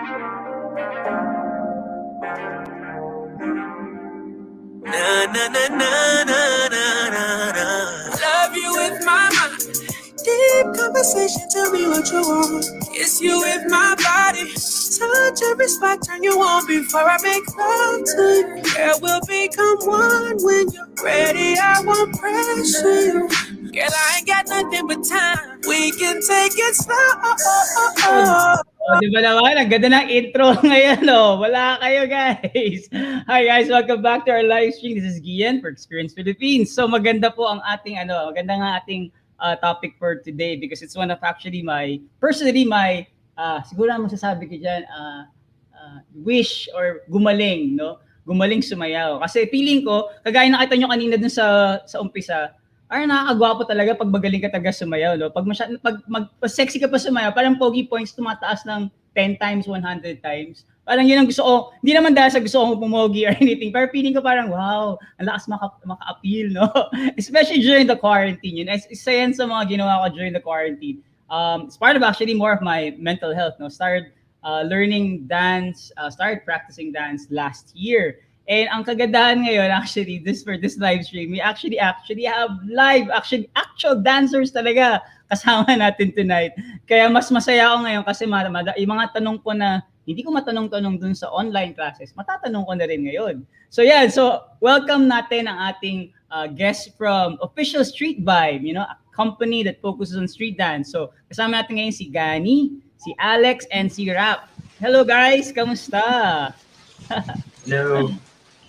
Na na na na na na na na. Love you with my mind. Deep conversation, tell me what you want. Kiss you with my body. Touch every spot, turn you on before I make love to you. Girl, we'll become one when you're ready. I won't pressure you. Girl, I ain't got nothing but time. We can take it slow. Di ba naman? Ang ganda ng intro ngayon, Wala kayo, guys. Hi, guys. Welcome back to our live stream. This is Gian for Experience Philippines. So, maganda po ang ating, maganda nga ating topic for today because it's one of actually personally, siguro ang masasabi ko dyan, wish or gumaling, no? Gumaling sumayaw. Kasi feeling ko, kagaya nakita nyo kanina dun sa umpisa, nakakagwapo talaga pag magaling ka talaga sumayaw, no? Pag sexy ka pa sumayaw, parang pogi points tumataas ng 10 times, 100 times. Parang yun ang gusto ko. Hindi naman dahil sa gusto ko pumogi or anything, pero feeling ko parang, wow, ang lakas maka-appeal, no? Especially during the quarantine. Yun. Isa yan sa mga ginawa ko during the quarantine. It's part of actually more of my mental health, no? Started learning dance, started practicing dance last year. And ang kagandahan ngayon, actually, for this live stream, we actually have actual dancers talaga kasama natin tonight. Kaya mas masaya ako ngayon kasi yung mga tanong ko na hindi ko matanong-tanong dun sa online classes, matatanong ko na rin ngayon. So yeah, so welcome natin ang ating guest from Official Street Vibe, a company that focuses on street dance. So kasama natin ngayon si Gani, si Ahlex, and si Rap. Hello guys, kamusta? Hello.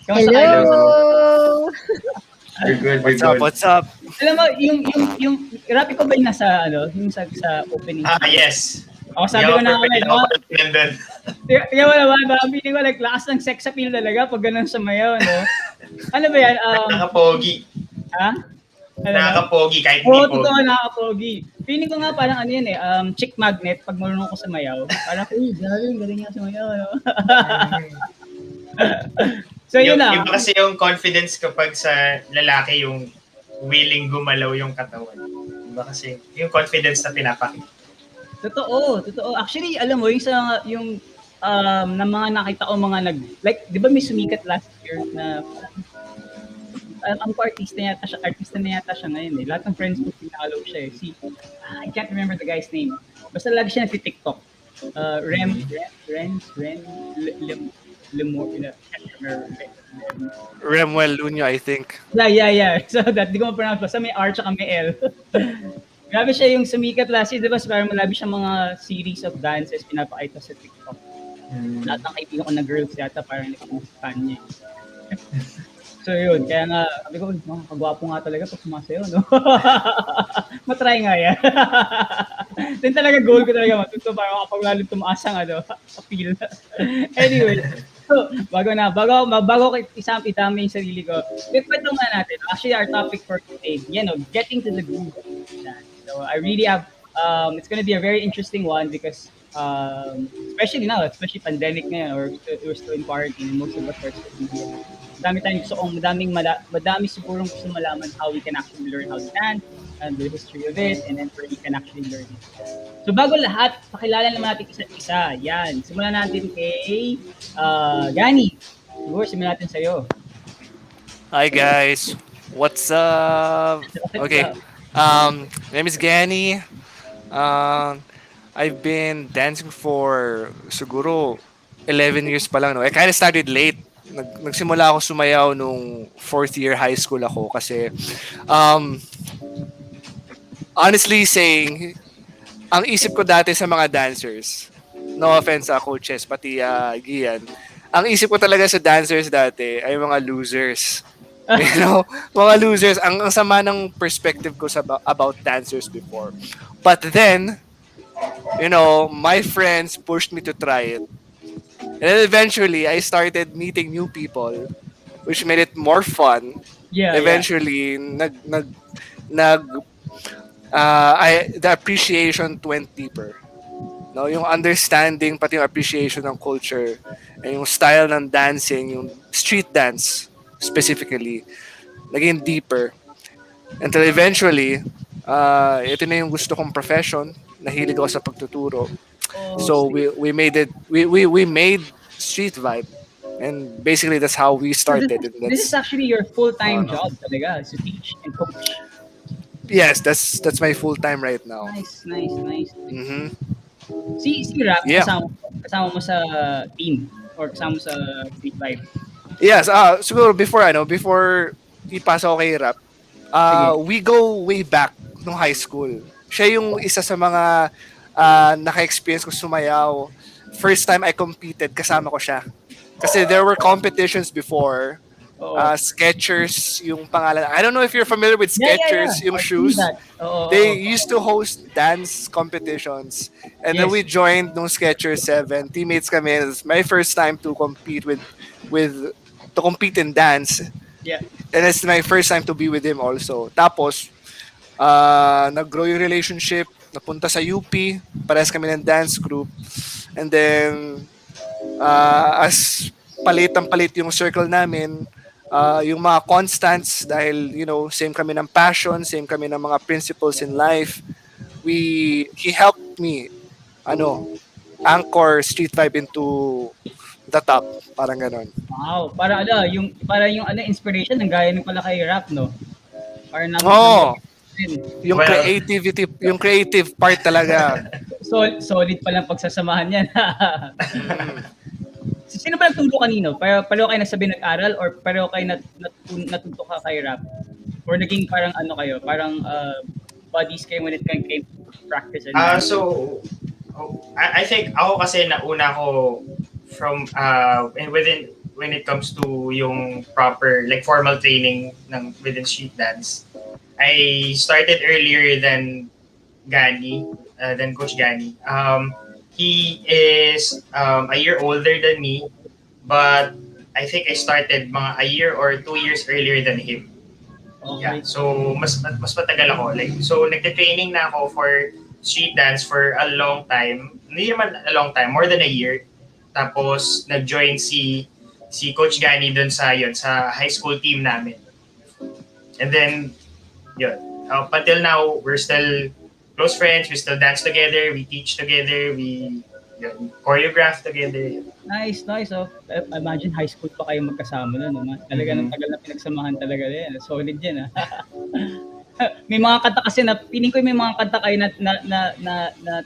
Hello! We're good, What's up? Alam mo, yung Rap ko ba yung nasa, yung sa opening? Yes. Ako sabi ko na kaya wala ba, feeling ko like lakas ng sex appeal talaga pag ganun sumayaw, no? Ano ba yan? Nakakapogi. Ha? Nakakapogi kahit hindi pogi. Totoo, nakakapogi. Feeling ko nga parang chick magnet pag marunong ko sumayaw. Parang, galing nga sumayaw, no? So yun lang. Iba kasi yung confidence kapag sa lalaki yung willing gumalaw yung katawan. Iba kasi yung confidence na pinapakita. Totoo. Actually, alam mo, yung na mga nakita ko mga di ba may sumikat last year na ang artista na yata siya ngayon eh. Lahat ng friends ko pinalo siya eh. I can't remember the guy's name. Basta lagi siya nag-TikTok. Remuel Luño, I think. Yeah. So that, di ko ma-pronounce. Basta may R tsaka may L. Grabe siya yung sumikat last year. Diba? Parang malabi siya mga series of dances pinapakita sa TikTok. Lahat ng kaibigan ko na girls yata parang nag-fan niya. So yun, kaya nga, sabi ko, kagwapo nga talaga pag sumasayo, no? Matry nga yan. Then talaga goal ko talaga matuto para kapag lalo tumaas ang appeal. Anyway, so bago ko idami yung sarili ko, kwento nga natin. Actually, our topic for today, getting to the groove. So I really have, it's gonna be a very interesting one because especially pandemic ngayon, or we're still in quarantine, most of us are still here. Madami sigurong gusto malaman how we can actually learn how to dance and the history of it, and then where we can actually learn it. So bago lahat, pakilala naman natin isa't isa. Yan. Simulan natin kay Gani. Siguro, simulan natin sa'yo. Hi guys. What's up? Okay. My name is Gani. I've been dancing for siguro 11 years pa lang, no? I kind of started late. Nagsimula ako sumayaw nung 4th year high school ako kasi honestly saying, ang isip ko dati sa mga dancers, no offense sa coaches, pati Gian, ang isip ko talaga sa dancers dati ay mga losers. Mga losers. Ang sama ng perspective ko about dancers before. But then, my friends pushed me to try it. And then eventually, I started meeting new people, which made it more fun. Yeah. Eventually, the appreciation went deeper. No, yung understanding, pati yung appreciation ng culture, and yung style ng dancing, yung street dance specifically, naging deeper. Until eventually, ito na yung gusto kong profession. Nahilig ako sa pagtuturo. So we made street vibe, and basically that's how we So started, and this is that's actually your full-time uh, job talaga, to teach and coach. yes, that's my full time right now. Nice, nice, nice. Mm-hmm. Si Rap, Yeah. kasama mo sa team or kasama mo sa Street Vibe. Yes, siguro before ipasok ako kay Rap, Sige. we go way back nung high school. Siya yung isa sa mga naka-experience ko sumayaw. First time I competed, kasama ko siya. Kasi there were competitions before. Oo. Skechers yung pangalan. I don't know if you're familiar with Yeah. Skechers, yung I've seen shoes. that. Oo. They used to host dance competitions. And then Yes. we joined nung Skechers 7. Teammates kami. It's my first time to compete with to compete in dance. Yeah. And it's my first time to be with him also. Tapos, nag-grow yung relationship. Napunta sa UP. Parehas kami ng dance group. And then, as palit yung circle namin, yung mga constants, dahil, same kami ng passion, same kami ng mga principles in life, he helped me, anchor street vibe into the top. Parang ganon. Wow, para yung inspiration ng gaya ng pala kay Rap, no? Para Oo. din. Yung creativity, yung creative part talaga. Solid pa lang pagsasamahan yan. Sino ba nagturo kanino? Pareho kayo nagsabi nag-aral or pareho kayo natuto ka kay Rap? Or naging parang kayo, parang buddies kayo when it came to practice? So, I think ako kasi nauna ko from when it comes to yung proper like formal training within street dance. I started earlier than Coach Gani. He is a year older than me, but I think I started mga a year or 2 years earlier than him. Okay. Yeah, so mas matagal ako. So nagte-training na ako for street dance for a long time. Hindi naman a long time, more than a year. Tapos nag-join si Coach Gani dun sa high school team namin. And then yun. Up until now, we're still close friends. We still dance together. We teach together. We choreograph together. Nice. Oh. Imagine high school pa kayo magkasama na naman. Talaga ng tagal na pinagsamahan talaga yan. Solid yan, ha. May mga kanta kasi na piling ko may mga kanta kayo na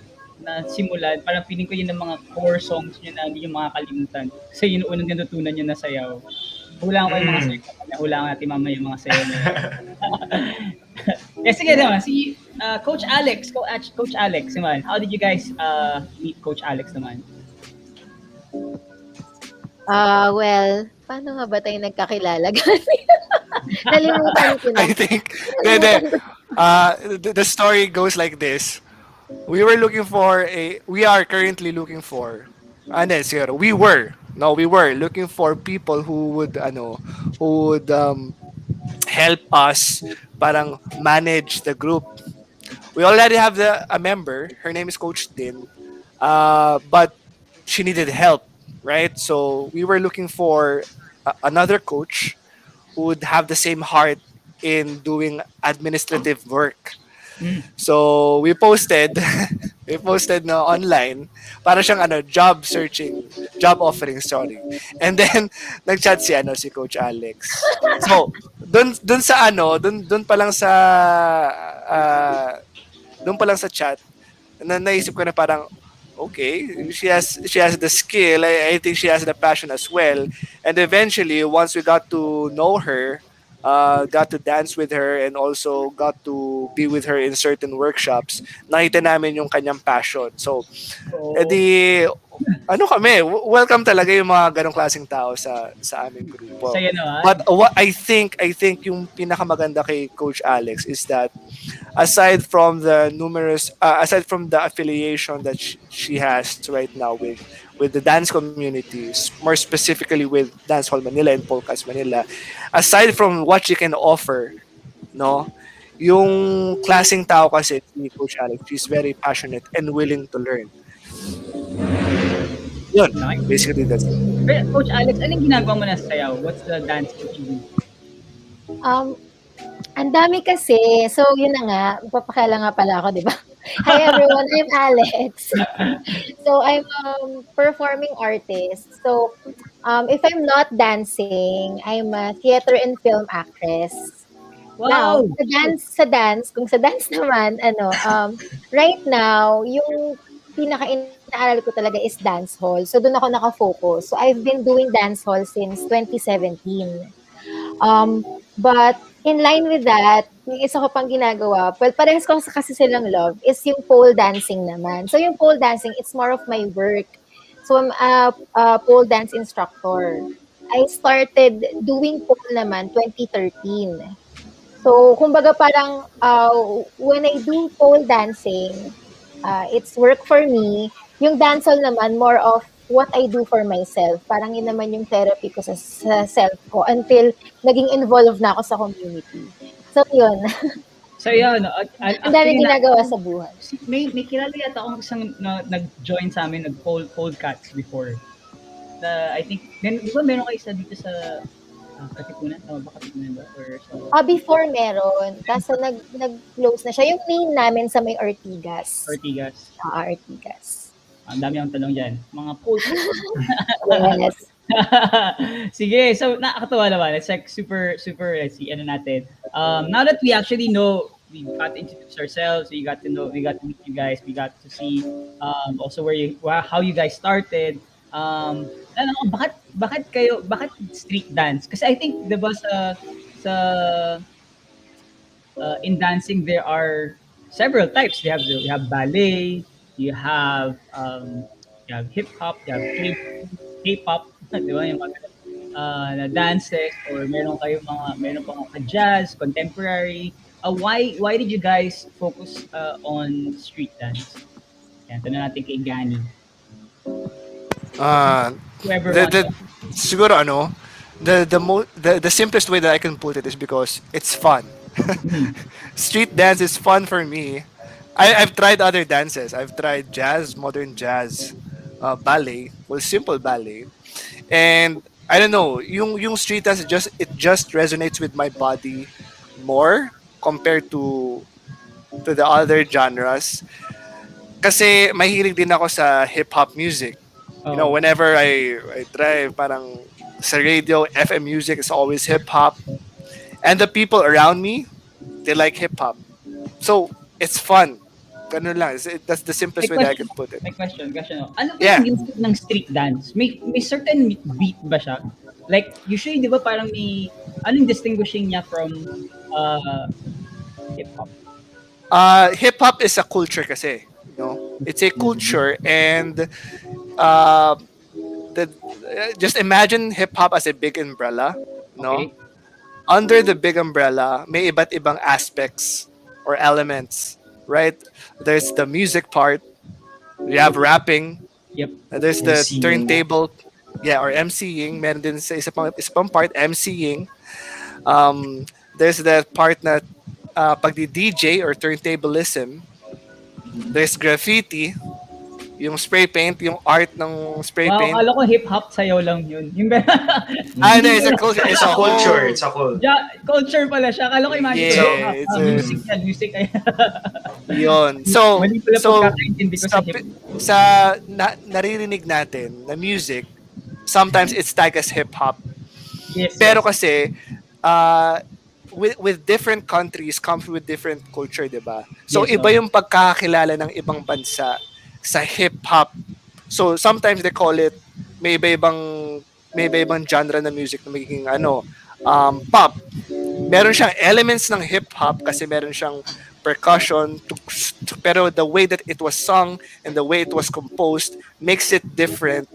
simulan. Parang piling ko yun ng mga core songs niyo na hindi yung makakalimutan. Kasi yun unang tinutunan niyo na sayaw. Hulaan ko yung mga sayaw. Hulaan natin mamaya yung mga sayaw na yun. Sige naman, si Coach Ahlex, naman. How did you guys meet Coach Ahlex naman? Well, paano nga ba tayo nagkakilala? Nalimutan ko na. I think the story goes like this. We are currently looking for we were looking for people who would help us parang manage the group. We already have a member. Her name is Coach Din. But she needed help, right? So we were looking for another coach who would have the same heart in doing administrative work. So we posted online para siyang job offering, sorry. And then nag-chat si Coach Ahlex. So doon pa lang sa chat naisip ko na parang okay, she has the skill. I think she has the passion as well. And eventually once we got to know her, got to dance with her and also got to be with her in certain workshops, nakita namin yung kanyang passion. So, edi, welcome talaga yung mga ganong klaseng tao sa aming grupo. Saya naman. But what I think yung pinakamaganda kay Coach Ahlex is that aside from the affiliation that she has right now with the dance communities, more specifically with Dancehall Manila and Polkas Manila, aside from what she can offer, yung klaseng tao kasi ni Coach Ahlex, she's very passionate and willing to learn. Yun, basically that's it. Pero, Coach Ahlex, anong ginagawa mo na sa sayaw? What's the dance that you do? Ang dami kasi. So, yun na nga. Magpapakala nga pala ako, di ba? Hi everyone, I'm Alex. So I'm performing artist. So if I'm not dancing, I'm a theater and film actress. Now, Wow! sa dance, kung sa dance naman, right now, yung pinaka-inaaral ko talaga is dance hall. So doon ako nakafocus. So I've been doing dance hall since 2017. But in line with that, yung isa ko pang ginagawa, well, parehas ko kasi silang love, is yung pole dancing naman. So yung pole dancing, it's more of my work. So I'm a pole dance instructor. I started doing pole naman 2013. So, kumbaga parang when I do pole dancing, it's work for me. Yung dancehall naman, more of what I do for myself. Parang yun naman yung therapy ko sa self ko until naging involved na ako sa community. So, yun. So yun, Ang dami actually ginagawa sa buhay. may kilala yata akong isang nag-join sa amin, nag-pole cats before. I think, di ba meron kayo isa dito sa Katipunan? Tama ba Katipunan ba? Or sa Before meron, kaso nag-close na siya. Yung main namin sa may Ortigas. Ortigas? Ortigas. Ang dami akong tanong dyan. Mga pole cats. Yes. Sige, so nakakatawa naman. It's like super, let's see, ano natin. Now that we actually know, we got to introduce ourselves, we got to meet you guys, we got to see also how you guys started. Ano, bakit street dance? Kasi I think, diba sa in dancing, there are several types. You have ballet, you have hip hop, you have K-pop, di ba? Yung mga na dances, or meron pang jazz, contemporary. Why did you guys focus on street dance? Yan, tanong natin kay Gani. Whoever The, wants. the, siguro ano, the simplest way that I can put it is because it's fun. Street dance is fun for me. I've tried other dances. I've tried jazz, modern jazz, ballet, well, simple ballet, and I don't know. Yung street dance it just resonates with my body more compared to the other genres. Kasi mahilig din ako sa hip hop music. You know, whenever I drive, parang sa radio, FM music is always hip hop, and the people around me, they like hip hop. So it's fun. Ganun lang. That's the simplest way that I can put it. May question. Oh. Ano ba Yeah. yung music ng street dance? May certain beat ba siya? Like, usually, di ba parang anong distinguishing niya from hip-hop? Hip hop is a culture kasi. You know? It's a culture, and uh, just imagine hip hop as a big umbrella, no? Okay. Under the big umbrella, may iba't ibang aspects or elements, right? There's the music part, you have rapping, Yep. there's the MCing. turntable, or MCing, meron din sa isa pang part, MCing. There's the part na pag DJ or turntablism, there's graffiti, yung spray paint, yung art ng spray Wow, paint. akala ko hip-hop sayaw lang yun. Yung No, it's a culture. It's a culture. It's a culture. culture pala siya. Akala ko imagine ko, Yeah, it's a- music ay. Yun. So, Mali pala pagkakaintindi ko sa hip-hop. sa naririnig natin na music, sometimes it's tagged as hip-hop. Yes. Pero kasi, with different countries comes with different culture, di ba? So, Yes, iba yung pagkakakilala ng ibang bansa sa hip-hop. So, sometimes they call it, may iba-ibang genre na music na magiging pop. Meron siyang elements ng hip-hop kasi meron siyang percussion, pero the way that it was sung and the way it was composed makes it different,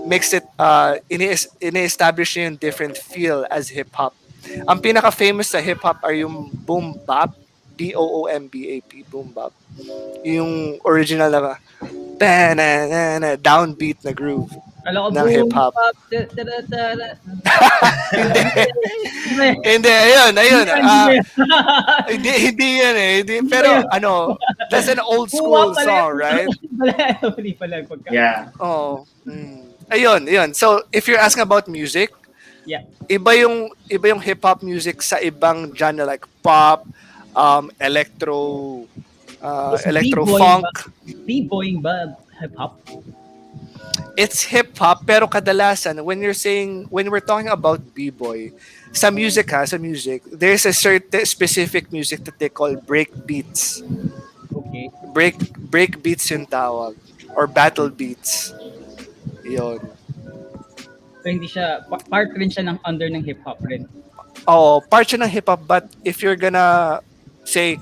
makes it, ini-establish niya yung different feel as hip-hop. Ang pinaka-famous sa hip-hop are yung boom bap, B-O-O-M-B-A-P, boom bap. Yung original na downbeat na groove Akala ko ng hip-hop. Hindi, ayun. Hindi yan eh. Pero that's an old school song, right? Mali pala pagka. Yeah. Oh. Ayun. So, if you're asking about music, Yeah. iba yung hip hop music sa ibang genre like pop, electro, Is electro b-boying funk. ba? B-boying ba hip-hop? It's hip hop, pero kadalasan when we're talking about b-boy, sa music, there's a certain specific music that they call break beats. Okay. Break beats yung tawag, or battle beats. Yon. So hindi siya, part rin siya ng under ng hip-hop rin. Oh, part siya ng hip hop, but if you're gonna say,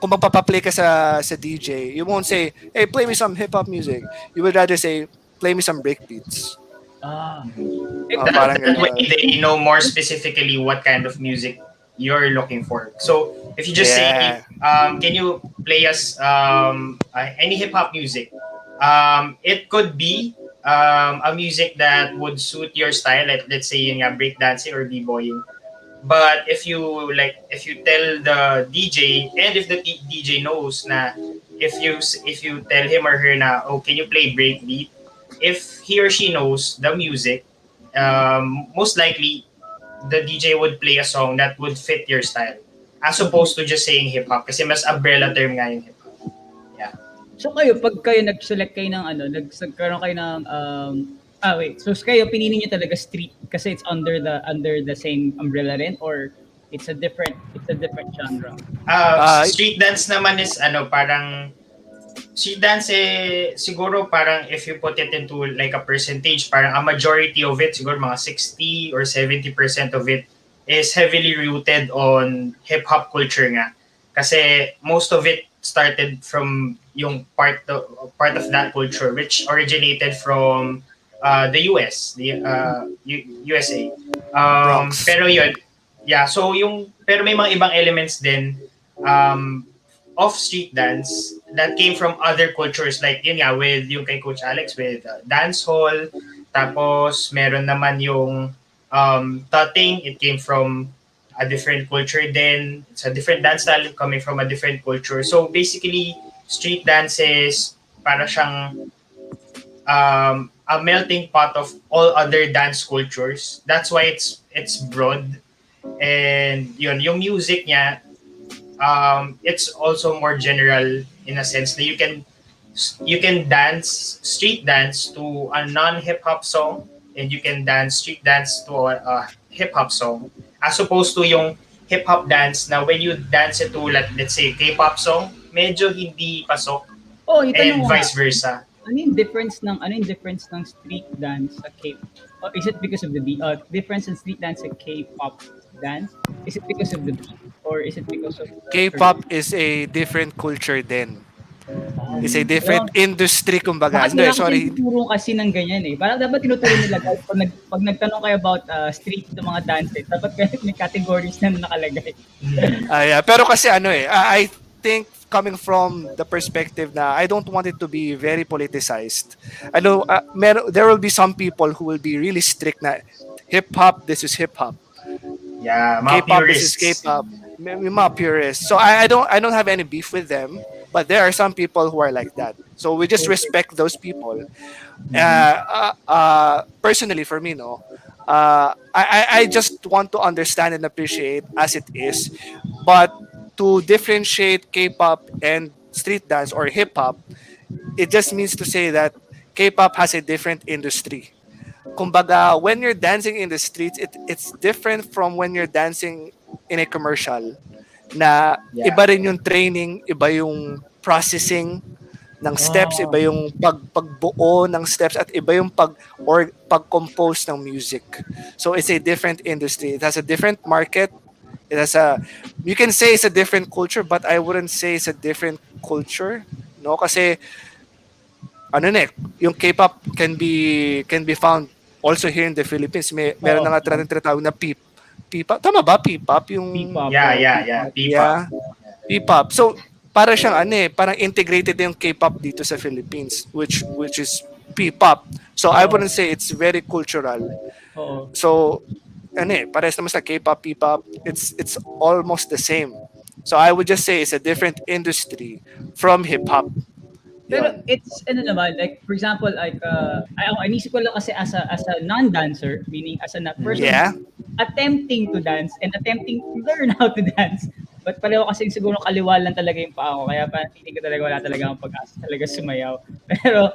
kung magpapaplay ka sa DJ, you won't say, "Hey, play me some hip hop music." You would rather say, "Play me some break beats." Ah. Eh, that, Parang that way gano'n. they know more specifically what kind of music you're looking for. So if you just say, Yeah. can you play us any hip hop music? It could be a music that would suit your style, like let's say yung breakdancing or b-boying. But if you tell the DJ, and if the DJ knows na, if you tell him or her na, oh, can you play breakbeat? If he or she knows the music, most likely the DJ would play a song that would fit your style, as opposed to just saying hip hop, kasi mas umbrella term nga yung hip hop. Yeah. So kayo, pag kayo nag-select kayo ng nagkaroon kayo ng wait. So kayo pinili niyo talaga street kasi it's under the same umbrella rin, or it's a different genre? Street dance naman is parang street dance siguro parang if you put it into like a percentage, parang a majority of it, siguro mga 60 or 70% of it is heavily rooted on hip hop culture nga. Kasi most of it started from yung part of that culture, which originated from the US, USA. Bronx. Pero yun, yeah, so pero may mga ibang elements din of street dance that came from other cultures, like yun nga with yung kay Coach Alex with dancehall. Tapos meron naman yung tutting, it came from a different culture din. It's a different dance style coming from a different culture. So basically, street dance is para siyang a melting pot of all other dance cultures. That's why it's broad. And yun, yung music niya, it's also more general in a sense that you can dance street dance to a non-hip hop song, and you can dance street dance to a hip hop song, as opposed to yung hip hop dance na when you dance it to, let's say, K-pop song, medyo hindi pasok, Oh, itanong and ko vice nga, versa. ano yung difference ng street dance sa K? Is it because of the beat? Difference in street dance sa K-pop dance? Is it because of the beat, or is it because of K-pop is a different culture din. It's a Alam, different industry, kumbaga. bakit wala Hindi, kasi sorry. tinuturo kasi ng ganyan eh. Parang dapat tinuturo nila guys, pag nagtanong kayo about street ng mga dances, dapat may categories na nakalagay. Yeah. Pero kasi I think coming from the perspective na I don't want it to be very politicized. I know there will be some people who will be really strict na hip-hop, this is hip-hop. Yeah, mga K-pop, this is purists. K-pop. May mga purists. So I don't have any beef with them, but there are some people who are like that. So we just respect those people. Personally, for me, no, I just want to understand and appreciate as it is, but to differentiate K-pop and street dance or hip hop, it just means to say that K-pop has a different industry. Kumbaga, when you're dancing in the streets, it's different from when you're dancing in a commercial. Na Yeah. iba rin yung training, iba yung processing ng steps, iba yung pagbuo ng steps, at iba yung pag-compose ng music. So it's a different industry. It has a different market. It has you can say it's a different culture, but I wouldn't say it's a different culture. No, kasi yung K-pop can be found also here in the Philippines. Meron na nga tinatawag na P-pop. Tama ba? P-pop yung P-pop. Yeah. P-pop. Yeah. P-pop. So para siyang parang integrated yung K-pop dito sa Philippines, which is P-pop. So I wouldn't say it's very cultural. Oo. So parehas naman sa K-pop, P-pop, it's almost the same. So I would just say it's a different industry from hip-hop. Pero it's naman, like for example, like inisip ko lang kasi as a non-dancer, meaning as a person Yeah. attempting to dance and attempting to learn how to dance. But pareho kasi siguro kaliwa lang talaga yung paa ko. Kaya parang feeling ko talaga wala talaga akong pag-asa talaga sumayaw. Pero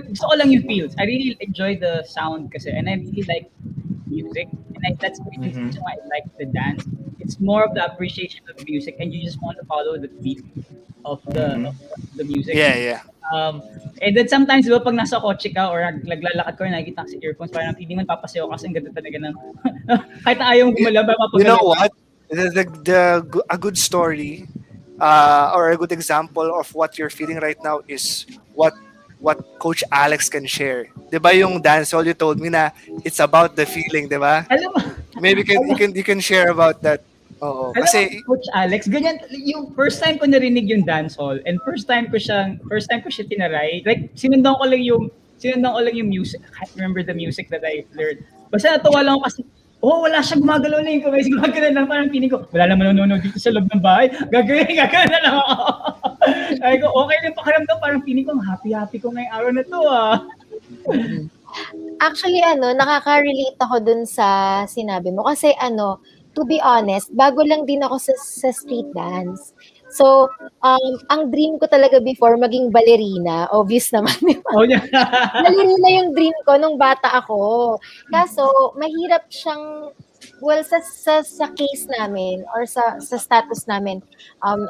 gusto ko lang yung feels. I really enjoy the sound kasi. And I really like music. And that's the reason why I like the dance. It's more of the appreciation of music and you just want to follow the beat of the music. Yeah. And then sometimes, di ba, pag nasa kotse ka or naglalakad ka or nakikita ka sa earphones, parang feeling mo papasayaw kasi ang ganda talaga ng kahit na ayaw mo gumalaw, You know mapagalaw. what? A good story or a good example of what you're feeling right now is what Coach Alex can share. 'Di ba yung dance hall you told me na it's about the feeling, 'di ba? Alam mo, Maybe you can share about that. Oo, alam mo, kasi Coach Alex, ganyan, yung first time ko narinig yung dancehall and first time ko siya tinaray, like, sinundan ko lang yung music. I can't remember the music that I learned. Basta natuwa lang ako kasi, wala siya gumagalaw na yung kamay. Gumagalaw lang, parang feeling ko, wala naman nanonood dito sa loob ng bahay. Gagawin na lang ako. Sabi ko, okay lang pakiramdam, parang feeling ko, happy ko ngayong araw na to, Actually, nakaka-relate ako dun sa sinabi mo. Kasi to be honest, bago lang din ako sa street dance. So, ang dream ko talaga before, maging ballerina. Obvious naman, di ba? Oh, yeah. Ballerina yung dream ko nung bata ako. Kaso, mahirap siyang, well, sa case namin or sa status namin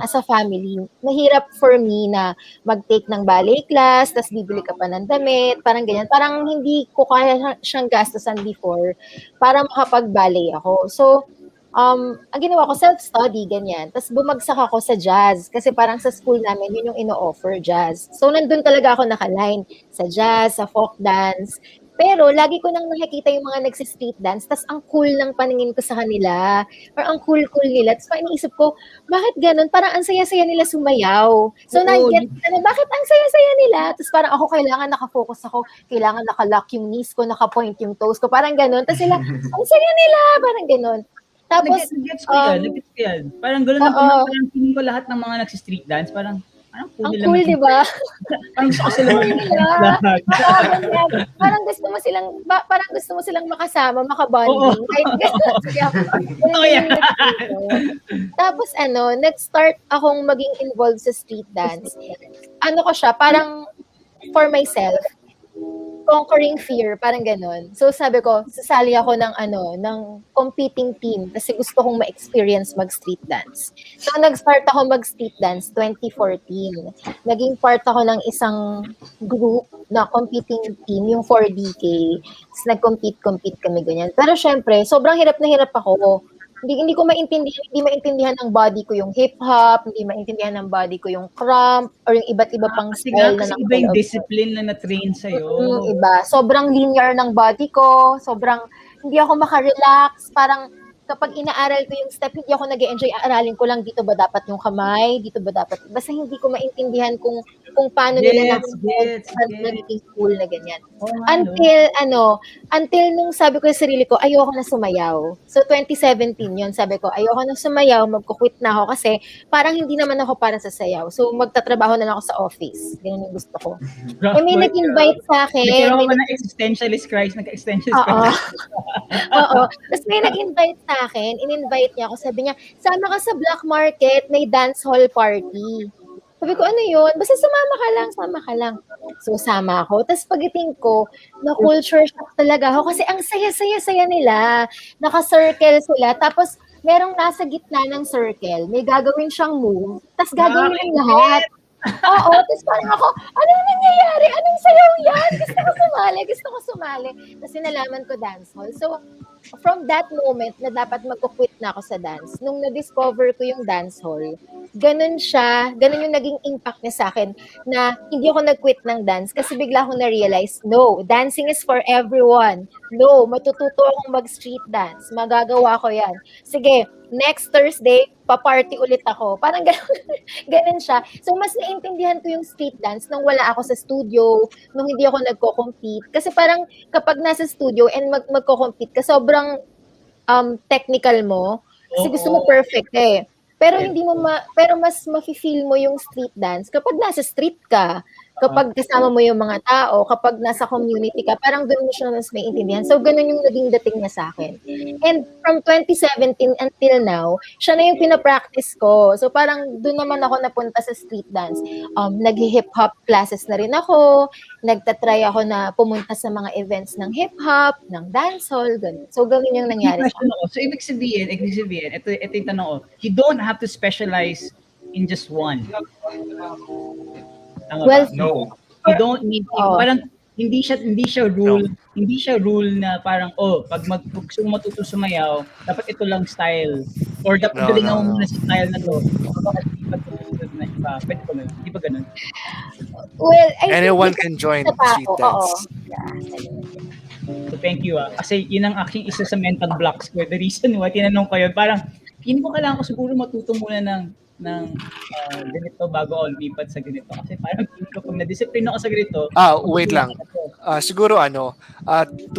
as a family, mahirap for me na mag-take ng ballet class, tas bibili ka pa ng damit, parang ganyan. Parang hindi ko kaya siyang gastusan before para makapag-ballet ako. So, ang ginawa ko, self-study, ganyan. Tapos bumagsak ako sa jazz kasi parang sa school namin, yun yung ino-offer, jazz. So, nandun talaga ako nakaline sa jazz, sa folk dance. Pero, lagi ko nang nakikita yung mga nagsi-street dance, tas ang cool ng paningin ko sa kanila, or ang cool-cool nila. Tapos iniisip ko, bakit ganun? Parang ang saya-saya nila sumayaw. So, na-get na, bakit ang saya-saya nila? Tapos parang ako, kailangan nakafocus ako, kailangan nakalock yung knees ko, nakapoint yung toes ko, parang ganun. Tapos sila, ang saya nila, parang ganun. Tapos, Nag-gets ko yan. Parang gano'n na parang feeling ko lahat ng mga nagsi-street dance, parang cool ang nila. cool, di ba? Parang gusto ko sila Parang gusto mo silang makasama, makabonding. Kahit gano'n. Tapos nag-start akong maging involved sa street dance. Parang for myself, conquering fear, parang ganon. So sabi ko, sasali ako ng competing team kasi gusto kong ma-experience mag-street dance. So nag-start ako mag-street dance 2014. Naging part ako ng isang group na competing team, yung 4DK. Tapos nag-compete kami ganyan. Pero syempre, sobrang hirap na hirap ako. Hindi ko maintindihan ng body ko yung hip-hop, hindi maintindihan ng body ko yung crump, or yung iba't iba pang style na iba yung discipline na na-train sa'yo. Iba. Sobrang linear ng body ko, sobrang hindi ako makarelax, parang kapag inaaral ko yung step, hindi ako nag-enjoy, aaralin ko lang dito ba dapat yung kamay, dito ba dapat, basta hindi ko maintindihan kung paano nila nagiging cool na ganyan. Until nung sabi ko sa sarili ko, ayoko na sumayaw. So 2017 yun, sabi ko, ayoko na sumayaw, magkukwit na ako kasi parang hindi naman ako para sa sayaw. So magtatrabaho na lang ako sa office. Ganyan yung gusto ko. May nag-invite sa akin. Nagkaroon ka ba ng existentialist crisis? Oo. Tapos may nag-invite sa akin, in-invite niya ako, sabi niya, sama ka sa Black Market, may dance hall party. Sabi ko, ano yun? Basta sumama ka lang. So, sama ako. Tapos pagdating ko, na-culture shock talaga ako kasi ang saya-saya-saya nila. Naka-circle sila. Tapos, merong nasa gitna ng circle. May gagawin siyang move. Tapos gagawin ng lahat. Oo, tapos parang ako, anong nangyayari? Anong sayaw yan? Gusto ko sumali. Kasi nalaman ko dancehall. So, from that moment na dapat magkukwit na ako sa dance, nung na-discover ko yung dancehall, ganun yung naging impact niya sa akin na hindi ako nag-quit ng dance kasi bigla akong na-realize, no, dancing is for everyone. No, matututo akong mag-street dance. Magagawa ko yan. Sige, next Thursday, pa-party ulit ako. Parang ganun siya. So, mas naintindihan ko yung street dance nung wala ako sa studio, nung hindi ako nagko-compete. Kasi parang kapag nasa studio and magko-compete ka, sobrang technical mo. Kasi gusto mo perfect Pero hindi mo pero mas mafe-feel mo yung street dance kapag nasa street ka. Kapag kasama mo yung mga tao, kapag nasa community ka, parang doon mo siya mas maiintindihan. So, ganun yung naging dating niya sa akin. And from 2017 until now, siya na yung pinapractice ko. So, parang doon naman ako napunta sa street dance. Nag-hip-hop classes na rin ako. Nagtatry ako na pumunta sa mga events ng hip-hop, ng dancehall, ganun. So, ganun yung May nangyari sa question akin. ako. So, ibig sabihin, ito yung tanong ko. You don't have to specialize in just one. Tama Well, ba? No. You don't need, Oo. parang hindi siya rule na parang, pag gusto mo matuto sumayaw, dapat ito lang style. Or dapat No, galingan no, mo no. muna sa style na to. Bakit lipat ka susunod na iba? Pwede ba ganun? Hindi ba ganun? well, I think Anyone depende can join sa tao. street Oo. dance. So, thank you. Kasi yun ang aking isa sa mental blocks ko. The reason why tinanong ko yun, parang, hindi ko kailangan ko siguro matuto muna ng ganito bago ako lipat sa ganito. Kasi parang feeling ko pag na-discipline ako sa ganito, Wait lang. Siguro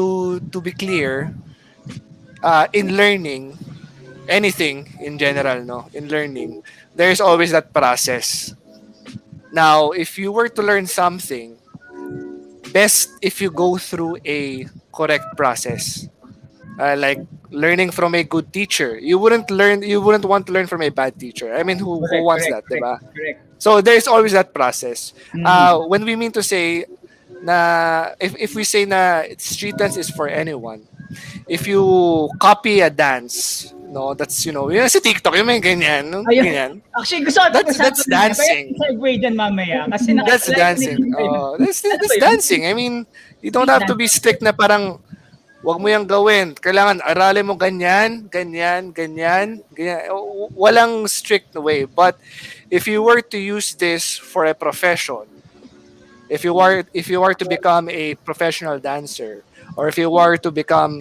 to be clear, in learning anything in general, no, in learning, there's always that process. Now, if you were to learn something, best if you go through a correct process. Like learning from a good teacher. You wouldn't want to learn from a bad teacher. I mean, who wants that, diba? Correct. So there's always that process. Mhm. When we mean to say na if we say na street dance is for anyone, if you copy a dance, no, that's yung sa TikTok, yung may ganyan, no? Ayun. Ganyan. Actually, gusto ko That's pag-usapan dancing. Pero segue dyan mamaya. Kasi That's dancing. That's dancing. I mean, you don't have to be strict na parang wag mo yang gawin. Kailangan aralin mo ganyan, ganyan, ganyan, ganyan. Walang strict way. But if you were to use this for a profession, if you are to become a professional dancer, or if you were to become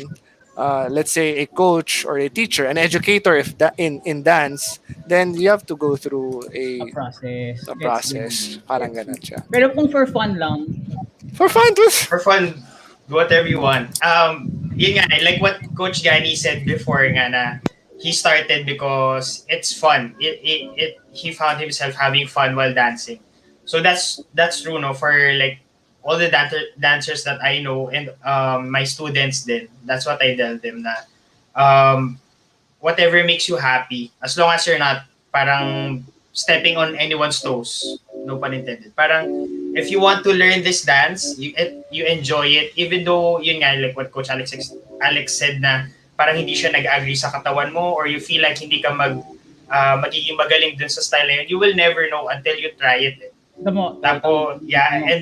let's say a coach or a teacher, an educator in dance, then you have to go through A process. a Gets process. me. Parang ganun siya. Pero kung for fun lang, For fun, For fun, do whatever you want. Yun nga, like what Coach Gani said before nga na he started because it's fun. He found himself having fun while dancing. So that's true, no, for like all the dancers that I know and my students din. That's what I tell them na whatever makes you happy, as long as you're not parang stepping on anyone's toes, no pun intended. Parang if you want to learn this dance, you enjoy it, even though yun nga like what Coach Alex said na parang hindi siya nag-agree sa katawan mo, or you feel like hindi ka magiging magaling dun sa style na yun, you will never know until you try it. Tapos, and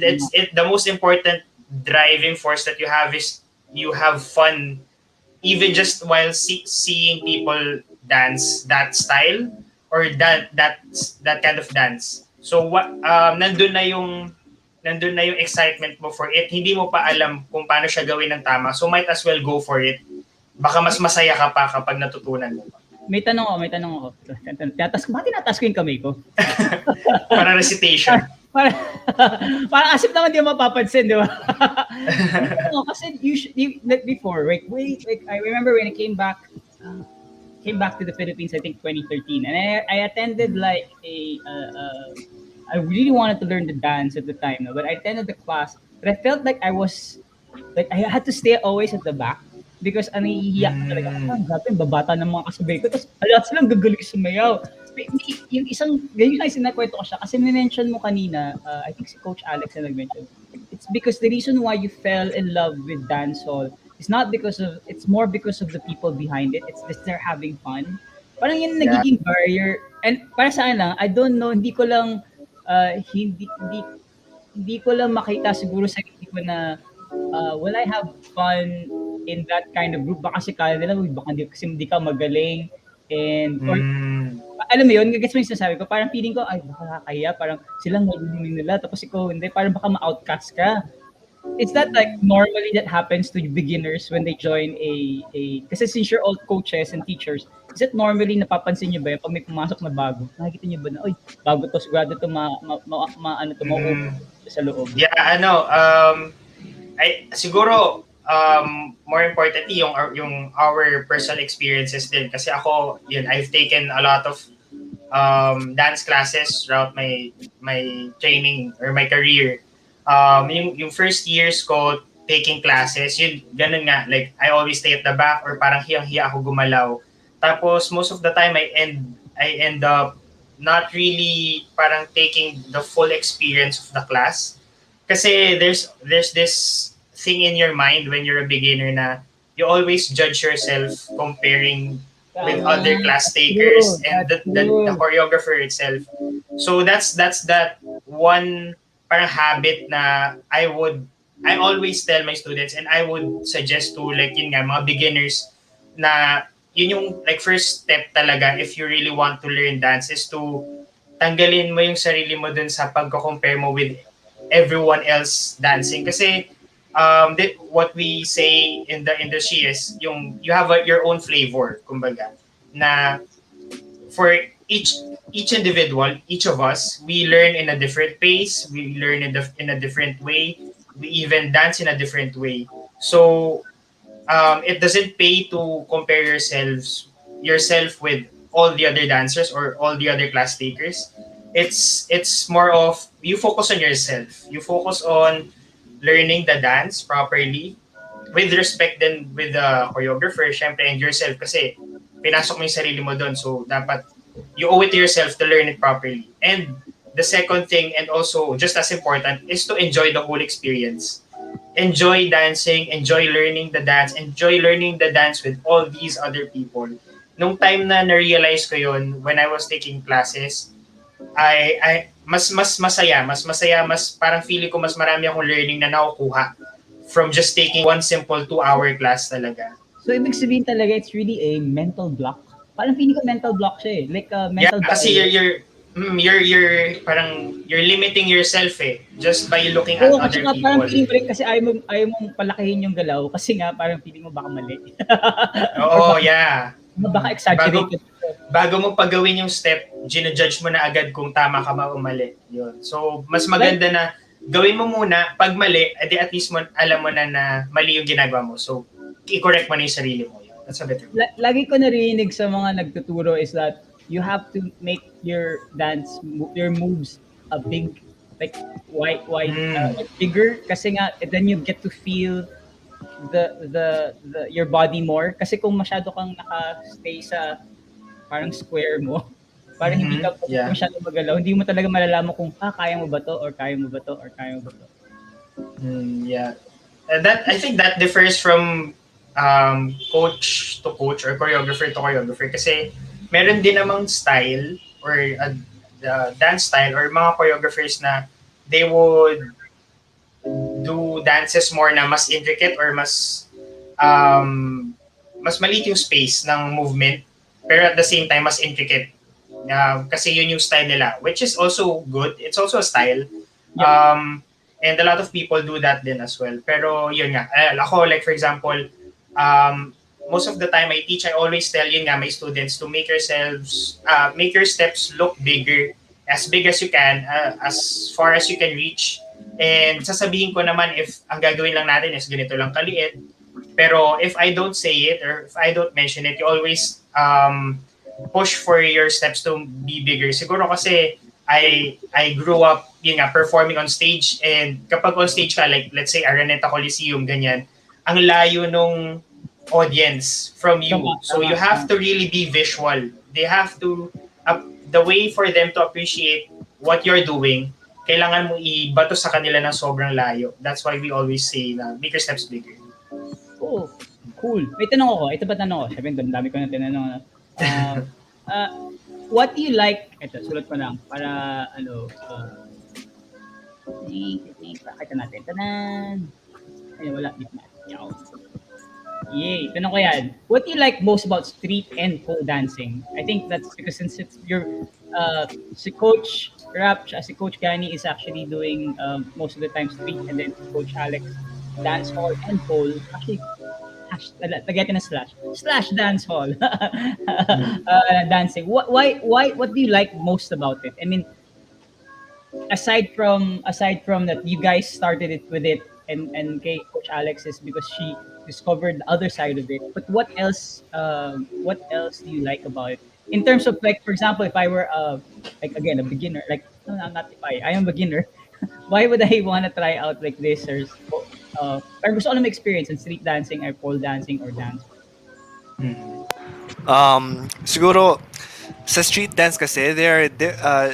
the most important driving force that you have is you have fun even just while seeing people dance that style or that kind of dance. So what nandun na yung excitement mo for it. Hindi mo pa alam kung paano siya gawin ng tama. So might as well go for it. Baka mas masaya ka pa kapag natutunan mo. may tanong ako. Tinatas ko yung kamay ko. Para recitation. Parang asip naman di mo mapapansin, di ba? Kasi usually, before, like I remember when I came back to the Philippines, I think 2013, and I attended like I really wanted to learn the dance at the time, no? But I attended the class, but I felt like I had to stay always at the back. Because iiyak ko talaga. Grabe, babata ng mga kasabay ko. Tapos, lahat silang gagaling sumayaw. Yung ganyan na sinakwento ko siya. Kasi minention mo kanina, I think si Coach Ahlex na nag-mention, it's because the reason why you fell in love with dancehall is not it's more because of the people behind it. It's just they're having fun. Parang yun nagiging barrier. And para sa akin lang, I don't know, hindi ko lang makita siguro sa hindi ko na will I have fun in that kind of group? Baka kasi kala nila, baka hindi ka magaling. And, or, alam mo yun, gets mo yung sinasabi ko, parang feeling ko, ay, baka nakakaya, parang silang magaling nila, tapos ikaw hindi, parang baka ma-outcast ka. Is that like normally that happens to beginners when they join kasi since you're all coaches and teachers, is it normally napapansin nyo ba yun pag may pumasok na bago? Nakikita nyo ba na, oy, bago to, sigurado to ma-open sa loob? Yeah, siguro more importantly yung our personal experiences din, kasi ako yun, I've taken a lot of dance classes throughout my training or my career, yung first years ko taking classes, yun, ganun nga, like, I always stay at the back or parang hiyang-hiya ako gumalaw. Tapos, most of the time, I end up not really parang taking the full experience of the class. Kasi there's this thing in your mind when you're a beginner na you always judge yourself comparing with other Tama. class That's true. takers and That's the true. choreographer itself. So that's that one parang habit na I always tell my students and I would suggest to like yun nga mga beginners na yun yung like first step talaga if you really want to learn dance is to tanggalin mo yung sarili mo dun sa pagko-compare mo with everyone else dancing kasi what we say in the industry is yung you have your own flavor kumbaga na for each individual, each of us, we learn in a different pace, we learn in a different way, we even dance in a different way. So it doesn't pay to compare yourself with all the other dancers or all the other class takers. It's more of you focus on yourself. You focus on learning the dance properly with respect then with the choreographer, syempre, and yourself kasi pinasok mo yung sarili mo doon. So, dapat you owe it to yourself to learn it properly. And the second thing, and also just as important, is to enjoy the whole experience. Enjoy dancing, enjoy learning the dance, enjoy learning the dance with all these other people. Nung time na na-realize ko yun, when I was taking classes, I mas masaya, mas parang feeling ko mas marami akong learning na nakukuha from just taking one simple 2-hour class talaga. So, ibig sabihin talaga, it's really a mental block. Parang feeling ko mental block siya eh. Like a Yeah, mental kasi barrier. you're parang you're limiting yourself eh just by looking at Oo, kasi other nga parang people. feeling ko rin kasi ayaw mong palakihin yung galaw kasi nga parang feeling mo baka mali. Or Oo, yeah. baka Bago exaggerated. bago mo pagawin yung step, ginajudge mo na agad kung tama ka ba o mali. Yun. So, mas Like, maganda na gawin mo muna, pag mali, edi at least mo, alam mo na mali yung ginagawa mo. So, i-correct mo na yung sarili mo. Yun. That's a better way. lagi ko narinig sa mga nagtuturo is that you have to make your your moves a big, like wide, like bigger kasi nga then you get to feel the your body more kasi kung masyado kang naka-stay sa parang square mo, parang hindi ka Yeah. masyado magalaw, hindi mo talaga malalaman kung kaya mo ba to or kaya mo ba to or kaya mo ba to. Yeah. That I think that differs from coach to coach or choreographer to choreographer kasi meron din namang style or dance style or mga choreographers na they would do dances more na mas intricate or mas maliit yung space ng movement pero at the same time mas intricate. Kasi yun yung style nila which is also good. It's also a style. And a lot of people do that din as well. Pero yun nga, ako like for example, most of the time I teach, I always tell yun nga my students to make your steps look bigger, as big as you can, as far as you can reach. And sasabihin ko naman if ang gagawin lang natin is ganito lang kaliit. Pero if I don't say it or if I don't mention it, you always push for your steps to be bigger. Siguro kasi I grew up yun nga, performing on stage and kapag on stage ka, like let's say Araneta Coliseum, ganyan, ang layo nung audience from you. So you have to really be visual. They have to, the way for them to appreciate what you're doing, kailangan mo ibato sa kanila ng sobrang layo. That's why we always say na make your steps bigger. Oh, cool. May tanong ako. Ito ba tanong ko? Siyempre, dami ko na tinanong. What do you like? Ito, sulat ko lang. Para, pakita natin. Tanan! Ay, wala. Dito na. Yay! Tanong ko yan. What do you like most about street and pole dancing? I think that's because since it's your, si Coach Rap, si Coach Gani is actually doing most of the time street and then Coach Alex dance hall and pole. Actually, lagyan na slash dance hall dancing. What do you like most about it? I mean, aside from that you guys started it with it and kay Coach Alex is because she discovered the other side of it, but what else do you like about it in terms of, like, for example, if I were like again a beginner, like no, not if I am a beginner why would I want to try out like this or gusto ko lang experience in street dancing or pole dancing or dance? Mm. Siguro, sa street dance kasi, there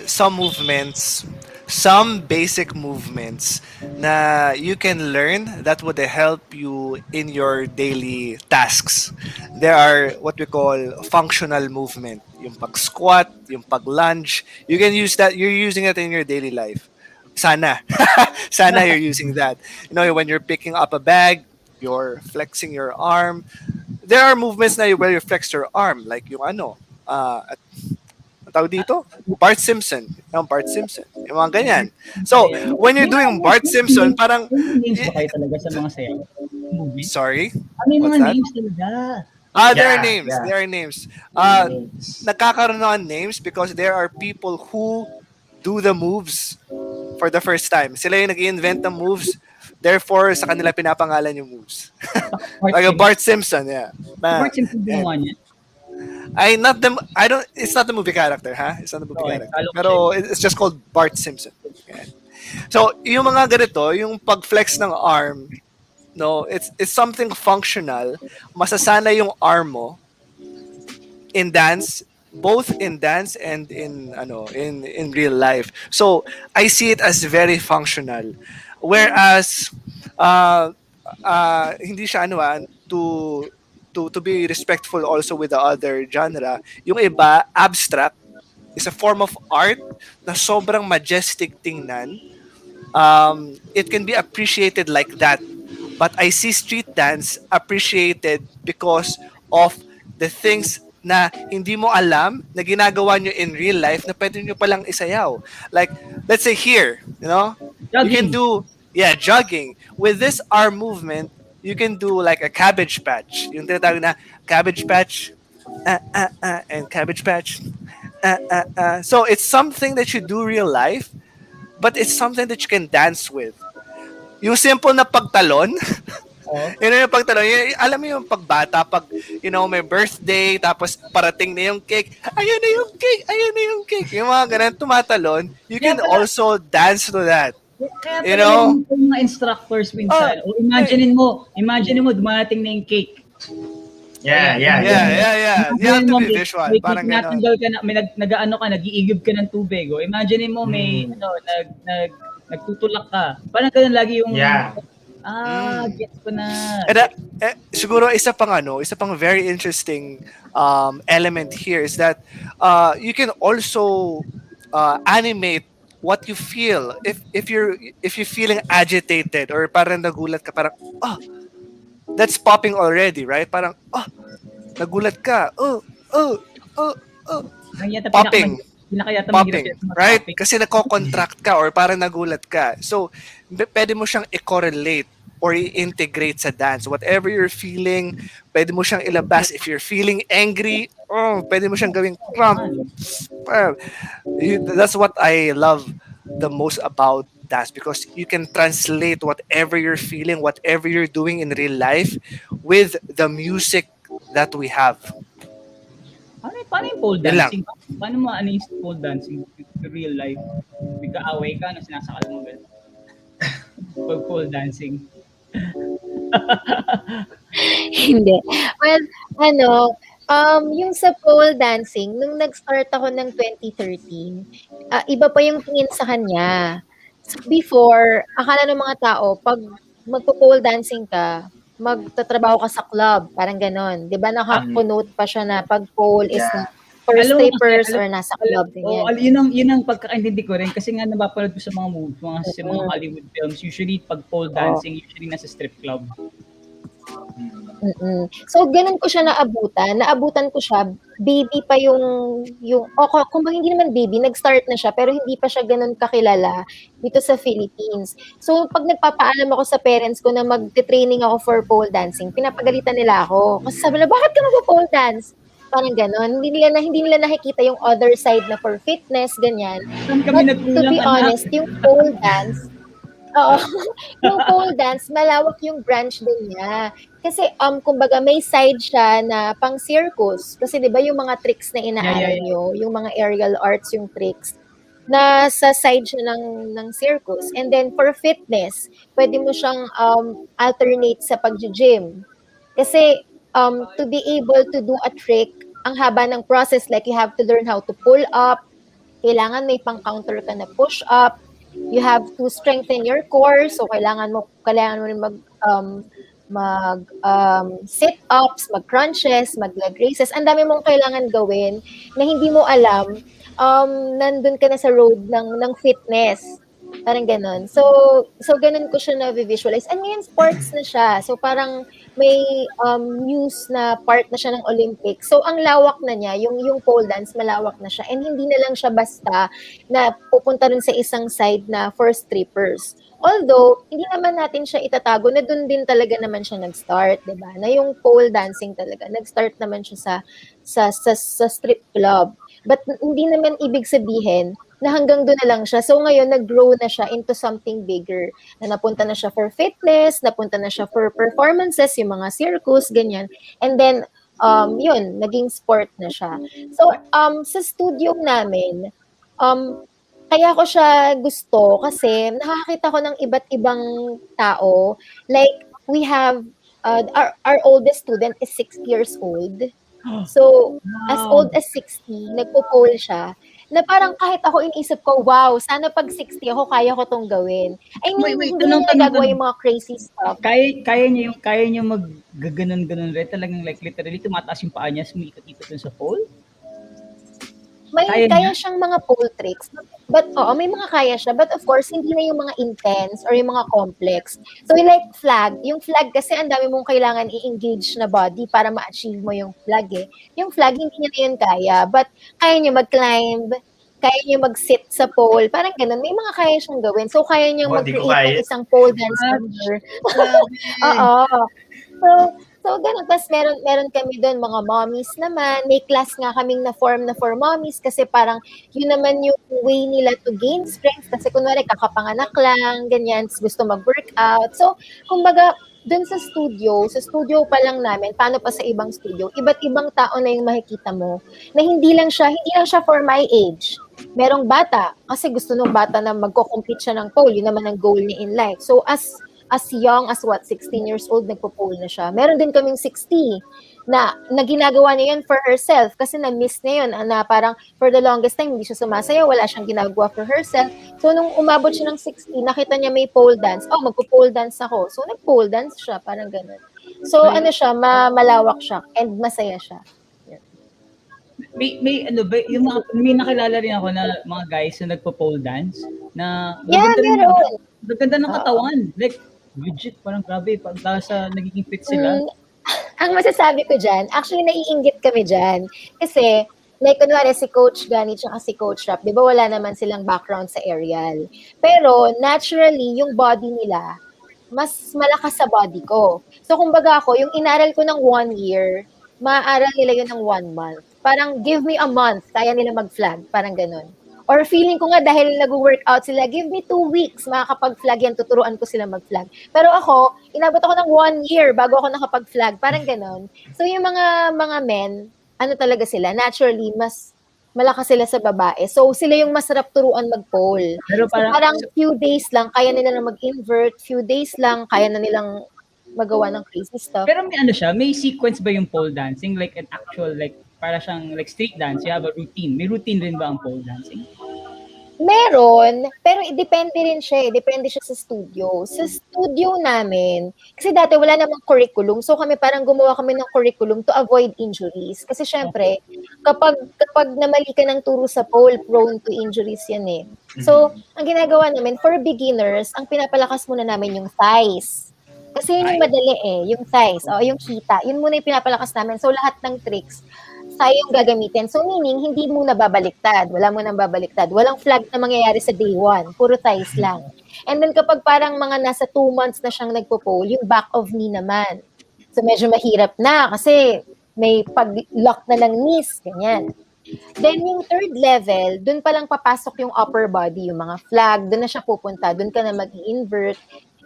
some movements, some basic movements na you can learn that would help you in your daily tasks. There are what we call functional movement. Yung pag-squat, yung pag-lunge. You can use that, you're using it in your daily life. Sana. Sana you're using that. You know, when you're picking up a bag, you're flexing your arm. There are movements na where you flex your arm, like yung ang tawag dito? Bart Simpson. Yung Bart Simpson. Yung mga ganyan. So, Kaya, when you're doing Bart Simpson, parang, may mga names ba kayo talaga sa mga sayaw? Movie? sorry? May What's mga that? names talaga. There are Yeah, names. yeah. There are names. Names. Nagkakaroon ng names because there are people who do the moves for the first time. Sila yung nag-invent ng moves. Therefore, sa kanila pinapangalan yung moves. Bart Like a Simpson. Bart Simpson, yeah. Bart Simpson gumawa niya. It's not the movie character, ha? It's not the movie Okay, character. kala ko Pero it's just called Bart Simpson. Yeah. So, yung mga ganito, yung pag-flex ng arm, no, it's something functional. Masasana yung arm mo in dance, both in dance and in real life. So, I see it as very functional. Whereas hindi siya to be respectful also with the other genre. Yung iba, abstract is a form of art na sobrang majestic tingnan. It can be appreciated like that. But I see street dance appreciated because of the things na hindi mo alam na ginagawa nyo in real life na pwede nyo palang isayaw. Like, let's say here, you can Jogging. do, jogging. With this arm movement, you can do like a cabbage patch. Yung tinatawag na cabbage patch, and cabbage patch. So it's something that you do real life, but it's something that you can dance with. Yung simple na pagtalon, Oh. yun yung pagtalon. Alam mo yung pagbata, pag, may birthday, tapos parating na yung cake, ayun na yung cake, ayun na yung cake. Yung mga ganun, tumatalon, you can Kaya pala- also dance to that. Kaya You pala know? yung mga instructors minsan. O imagine mo, dumating na yung cake. Yeah, Ayan. yeah. You have to Imagine mo, be visual. may Parang ganon. tinatanggal ka na, may nag-ano ka, nag-iigib ka ng tubig. O imagine mo, may, nagtutulak ka. Parang ganun lagi yung, Yeah. Gets ko na. And siguro isa pang very interesting element here is that you can also animate what you feel if you're feeling agitated or parang nagulat ka, parang that's popping already, right? Parang nagulat ka, Ang yata popping. pinakayata Popping, mahirap yan sa right? topic. Kasi nako-contract ka or parang nagulat ka. So, pwede mo siyang i-correlate or i-integrate sa dance. Whatever you're feeling, pwede mo siyang ilabas. If you're feeling angry, pwede mo siyang gawing crump. That's what I love the most about dance, because you can translate whatever you're feeling, whatever you're doing in real life with the music that we have. Paano yung pole Yun lang. dancing? Paano mo yung pole dancing in real life? Bigka-away ka, sinasakal mo ba? Pag pole dancing. Hindi. Well, yung sa pole dancing, nung nag-start ako ng 2013, iba pa yung tingin sa kanya. So before, akala ng mga tao, pag magpo-pole dancing ka, magtatrabaho ka sa club, parang ganon. 'Di ba naka-connote pa siya na pag pole is for Alam mo strippers kasi, or nasa club ganyan. Yun ang pagkakaintindi ko rin kasi nga napapanood ko sa mga movies, sa mga Hollywood films, usually pag pole dancing, usually nasa strip club. So ganun ko siya naabutan ko siya, baby pa kung hindi naman baby, nag-start na siya pero hindi pa siya ganun kakilala dito sa Philippines. So pag nagpapaalam ako sa parents ko na magte-training ako for pole dancing, pinapagalitan nila ako. Kasi sabi nila, bakit ka mag-pole dance? Parang ganon. Hindi nila nakikita yung other side na for fitness, ganyan. Saan kami But to be honest, yung pole dance, yung pole dance, malawak yung branch din niya. Kasi, kumbaga, may side siya na pang circus. Kasi, di ba, yung mga tricks na inaaral nyo, yung mga aerial arts, yung tricks, nasa side siya ng circus. And then for fitness, pwede mo siyang alternate sa pag-gym. Kasi to be able to do a trick, ang haba ng process, like you have to learn how to pull up, kailangan may pang-counter ka na push up, you have to strengthen your core, so kailangan mo rin sit ups, mag crunches, mag leg raises. Ang dami mong kailangan gawin na hindi mo alam, nandun ka na sa road ng fitness. Parang ganun. So ganun ko siya na-visualize. And ngayon, sports na siya. So parang may news na part na siya ng Olympics. So ang lawak na niya, yung pole dance, malawak na siya. And hindi na lang siya basta na pupunta rin sa isang side na for strippers. Although, hindi naman natin siya itatago na dun din talaga naman siya nag-start, 'di ba? Na yung pole dancing talaga, nag-start naman siya sa strip club. But hindi naman ibig sabihin na hanggang doon na lang siya. So ngayon, nag-grow na siya into something bigger. Na napunta na siya for fitness, napunta na siya for performances, yung mga circus, ganyan. And then, yun, naging sport na siya. So, sa studio namin, kaya ko siya gusto kasi nakakita ko ng iba't ibang tao. Like, we have, our oldest student is 6 years old. So, as old as 60, nagpo-pole siya, na parang kahit ako iniisip ko, wow, sana pag 60 ako, kaya ko tong gawin. I mean, Wait, hindi niya nagagawa yung mga crazy stuff. Kaya niya yung maggaganon-ganon rin, talagang like literally tumataas yung paa niya, sumiikot-ikot dun sa pole? Kaya siyang mga pole tricks. But, may mga kaya siya. But of course, hindi na yung mga intense or yung mga complex. So, like flag. Yung flag kasi ang dami mong kailangan i-engage na body para ma-achieve mo yung flag eh. Yung flag, hindi niya na yun kaya. But, kaya niya mag-climb, kaya niya mag-sit sa pole. Parang ganun. May mga kaya siyang gawin. So, kaya niya mag-create ng isang pole dance number. Oo. So ganun. Tapos meron kami doon mga mommies naman. May class nga kaming na-form na for mommies kasi parang yun naman yung way nila to gain strength. Kasi kunwari kakapanganak lang, ganyan, gusto mag-workout. So, kumbaga, doon sa studio pa lang namin, paano pa sa ibang studio, iba't ibang tao na yung makikita mo na hindi lang siya for my age. Merong bata, kasi gusto nung bata na magko-compete siya ng pole, yun naman ang goal niya in life. So, as young as 16 years old, nagpo-pole na siya. Meron din kaming 60 na ginagawa niya yun for herself kasi na-miss niya yun na parang for the longest time hindi siya sumasayaw, wala siyang ginagawa for herself. So nung umabot siya ng 60, nakita niya may pole dance. Magpo-pole dance ako. So nag-pole dance siya, parang ganun. So ano siya, malawak siya and masaya siya. May ano ba, yung mga, may nakilala rin ako na mga guys na nagpo-pole dance na maganda ng katawan. Like, legit, parang grabe, pag sa nagiging fit sila. Ang masasabi ko dyan, actually naiinggit kami dyan. Kasi, like, kunwari si Coach Gani tsaka si Coach Rap, di ba wala naman silang background sa aerial. Pero, naturally, yung body nila, mas malakas sa body ko. So, kumbaga ako, yung inaral ko ng 1 year, maaaral nila yun ng 1 month. Parang, give me a month, kaya nila mag-flag. Parang ganun. Or feeling ko nga dahil nag-workout sila, give me 2 weeks, makakapag-flag yan, tuturuan ko sila mag-flag. Pero ako, inabot ako ng 1 year bago ako nakapag-flag, parang ganon. So yung mga men, ano talaga sila, naturally, mas malakas sila sa babae. So sila yung masarap turuan mag-pole. Pero parang few days lang, kaya nila na mag-invert, few days lang, kaya na nilang magawa ng crazy stuff. Pero may ano siya, may sequence ba yung pole dancing? Like an actual, like, para siyang like street dance, you have a routine. May routine rin ba ang pole dancing? Meron, pero depende rin siya eh. Depende siya sa studio. Sa studio namin, kasi dati wala namang curriculum. So kami parang gumawa kami ng curriculum to avoid injuries. Kasi syempre, kapag namali ka ng turo sa pole, prone to injuries yan eh. So, ang ginagawa namin, for beginners, ang pinapalakas muna namin yung thighs. Kasi yun yung madali eh, yung thighs, yung kita. Yun muna yung pinapalakas namin. So lahat ng tricks, tayo yung gagamitin. So meaning, hindi mo na babaliktad. Wala mo nang babaliktad. Walang flag na mangyayari sa day 1. Puro thighs lang. And then kapag parang mga nasa 2 months na siyang nagpo-pole, yung back of knee naman. So medyo mahirap na kasi may pag-lock na ng knees. Ganyan. Then yung third level, dun pa lang papasok yung upper body, yung mga flag. Dun na siya pupunta. Dun ka na mag-invert.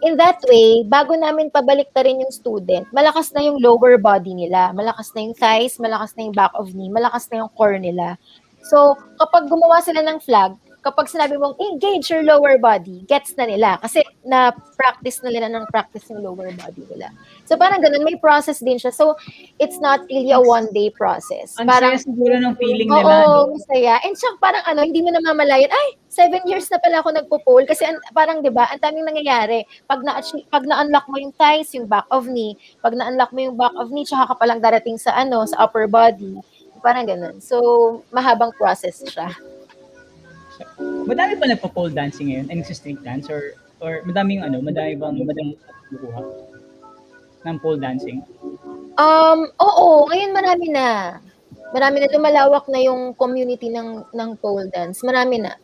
In that way, bago namin pabaliktarin yung student, malakas na yung lower body nila, malakas na yung thighs, malakas na yung back of knee, malakas na yung core nila. So, kapag gumawa sila ng flag, kapag sinabi mong engage your lower body, gets na nila. Kasi na-practice na nila ng practice yung lower body nila. So parang ganun, may process din siya. So it's not really a one-day process. Ang saya siguro ng feeling nila. Oo, masaya. And siya parang hindi mo namamalayan, ay, 7 years na pala ako nagpo-pole. Kasi parang, di ba, ang daming nangyayari. Pag na-unlock mo yung thighs, yung back of knee, pag na-unlock mo yung back of knee, tsaka ka palang darating sa sa upper body. Parang ganun. So, mahabang process siya. Madami ba nagpo-pole dancing ngayon? Ay, nagsa-street dance? Or madami bang nakukuha ng pole dancing? Oo, ngayon marami na. Marami na, lumalawak na yung community ng pole dance. Marami na.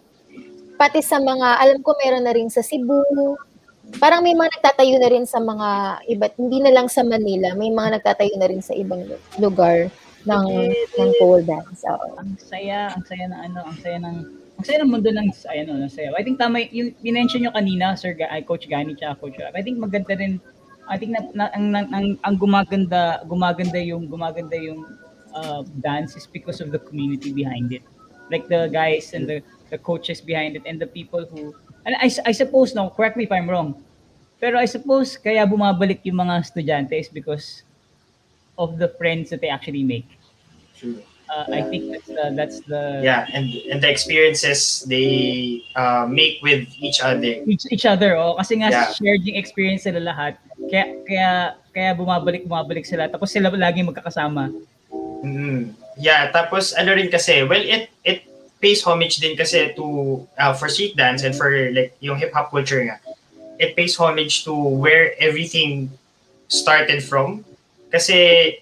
Pati sa mga, alam ko meron na rin sa Cebu. Parang may mga nagtatayo na rin sa mga iba't, hindi na lang sa Manila, may mga nagtatayo na rin sa ibang lugar ng pole dance. Oo. Ang saya ang saya ng mundo ng sayaw. I think tama yung minention nyo kanina, Coach Gani tsaka Coach Rap. I think maganda rin. I think ang gumaganda yung dance is because of the community behind it. Like the guys and the coaches behind it and the people who, and I suppose, no, correct me if I'm wrong, pero I suppose kaya bumabalik yung mga estudyante is because of the friends that they actually make. True. I think that's the and the experiences they make with each other. Each other, kasi nga shared yung experience sila lahat. Kaya bumabalik sila, tapos sila laging magkakasama. Yeah, tapos ano rin kasi, well, it pays homage din kasi to for street dance and for like yung hip hop culture nga. It pays homage to where everything started from. Kasi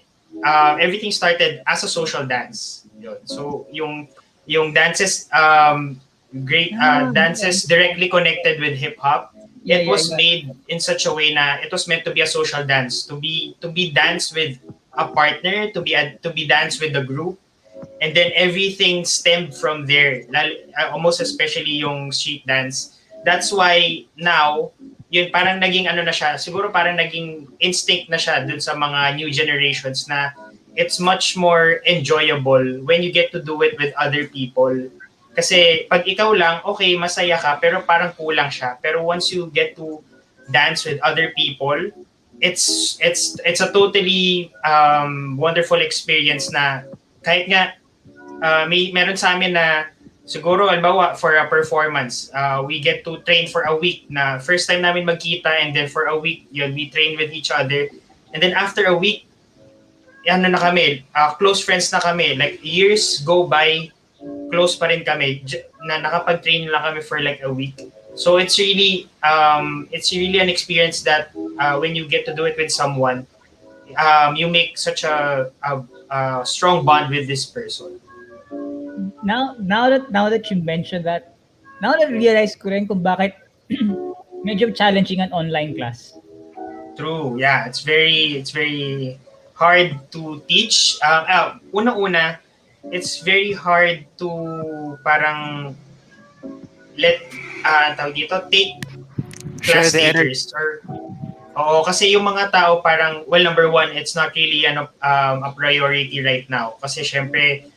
everything started as a social dance. Yun. So yung dances dances directly connected with hip hop. It was made in such a way na it was meant to be a social dance, to be danced with a partner, to be danced with the group. And then everything stemmed from there. Almost especially yung street dance. That's why now yun parang naging na siya, siguro parang naging instinct na siya dun sa mga new generations na it's much more enjoyable when you get to do it with other people. Kasi pag ikaw lang, okay, masaya ka, pero parang kulang siya. Pero once you get to dance with other people, it's a totally wonderful experience na kahit nga meron sa amin na siguro, halimbawa, for a performance, we get to train for a week na first time namin magkita, and then for a week, we train with each other. And then after a week, na kami, close friends na kami. Like, years go by, close pa rin kami, na nakapag-train lang kami for like a week. So it's really an experience that when you get to do it with someone, you make such a strong bond with this person. Now that you mentioned that, now that realize ko rin kung bakit medyo challenging an online class. True, yeah, it's very hard to teach. Una-una, it's very hard to parang take class takers kasi yung mga tao parang, well, number one, it's not really a priority right now kasi syempre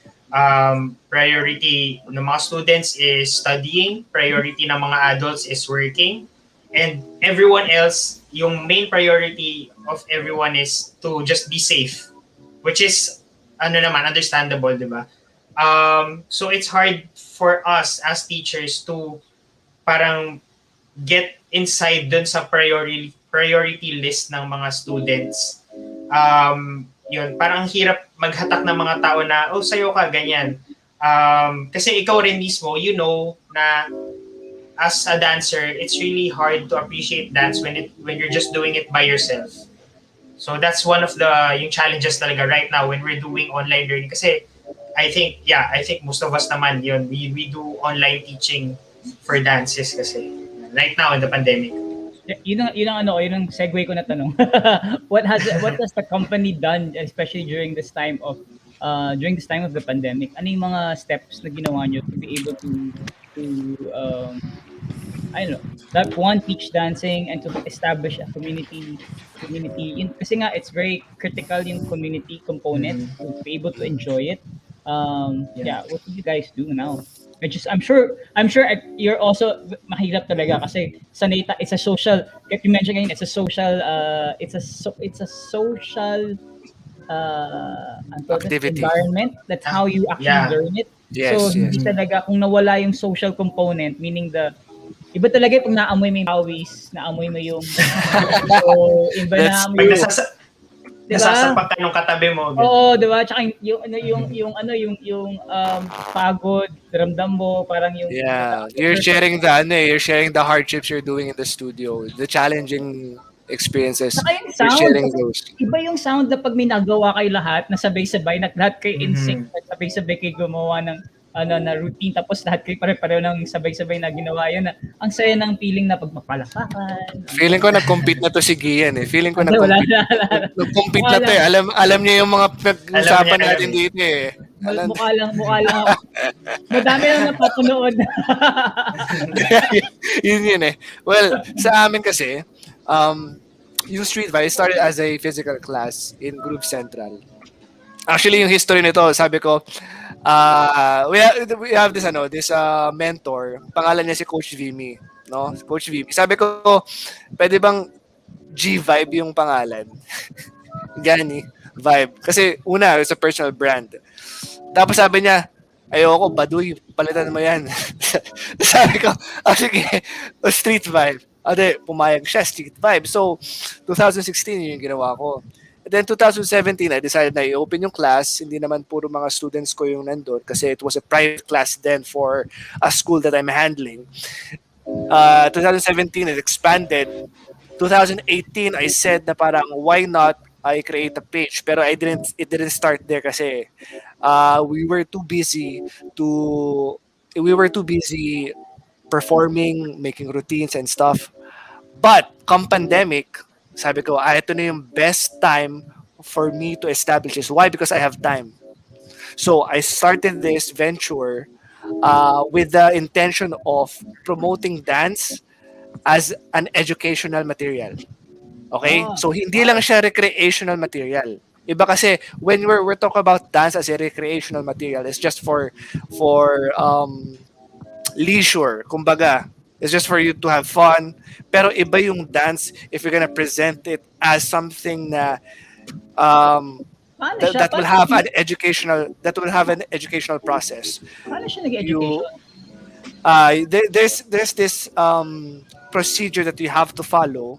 priority ng mga students is studying, priority ng mga adults is working, and everyone else, yung main priority of everyone is to just be safe, which is understandable, di ba? So it's hard for us as teachers to parang get inside dun sa priority list ng mga students. Yun, parang hirap maghatak ng mga tao na, sayo ka, ganyan. Kasi ikaw rin mismo, you know, na as a dancer, it's really hard to appreciate dance when you're just doing it by yourself. So that's one of yung challenges talaga right now when we're doing online learning. Kasi I think most of us naman, yun, we do online teaching for dances kasi right now in the pandemic. Yun ang segue ko na tanong. What has the company done, especially during this time of the pandemic? Ano yung mga steps na ginawa nyo to be able to that one, teach dancing and to establish a community. Kasi nga it's very critical yung community component to be able to enjoy it. What do you guys do now? you're also mahirap talaga kasi it's a social, like you mentioned ngayon, it's a social Activity. environment. That's how you actually Yeah. learn it. So Yes, yes. hindi talaga, kung nawala yung social component, meaning iba talaga yung pag naamoy mo yung pawis, naamoy mo yung iba That's na Pag yung, true. 'di ba? nasasapak ka nung katabi mo, Oo, ganun. 'di ba? Tsaka yung pagod, ramdam mo, parang yung Yeah, effort. you're sharing the hardships you're doing in the studio, the challenging experiences. Saka yung You're sound, sharing kasi those. iba yung sound na pag may nagawa kayo lahat, na sabay-sabay, na lahat kayo in sync, Mhm. sabay-sabay kayo gumawa ng na routine, tapos lahat kayo pare-pareho ng sabay-sabay na ginawa yun, na ang saya ng feeling na pag mapalakpakan, ang Feeling saya. ko nag-compete na to si Gian eh. Feeling ko Hindi, wala nag-compete na, wala na. nag-compete Mukha na to lang, eh. Alam niya yung mga Alam niya, pag-uusapan alam natin niya. dito eh. Alam. mukha lang ako. Madami lang napapanood. Yun eh. Well, sa amin kasi, yung street vibe started as a physical class in Group Central. Actually, yung history nito, sabi ko, we have this mentor, pangalan niya si Coach Vimy, no? Coach Vimy. Sabi ko, pwede bang G-Vibe yung pangalan? Gani, Vibe. Kasi una, it's a personal brand. Tapos sabi niya, ayoko, baduy, palitan mo yan. Sabi ko, sige, street vibe. Ade, pumayag siya, street vibe. So, 2016 yun yung ginawa ko. And then 2017, I decided na i-open yung class. Hindi naman puro mga students ko yung nandun kasi it was a private class then for a school that I'm handling. 2017, it expanded. 2018, I said na parang, why not I create a page? Pero it didn't start there kasi we were too busy to, we were too busy performing, making routines and stuff. But, come pandemic, sabi ko, ito na yung best time for me to establish this. Why? Because I have time. So, I started this venture with the intention of promoting dance as an educational material. Okay? Oh, So, hindi lang wow. siya recreational material. Iba kasi, when we're talking about dance as a recreational material, it's just for leisure, kumbaga. It's just for you to have fun. Pero iba yung dance if you're gonna present it as something na um, Paano that, siya? that will have an educational process. Paano siya nag-education? You there's this procedure that you have to follow.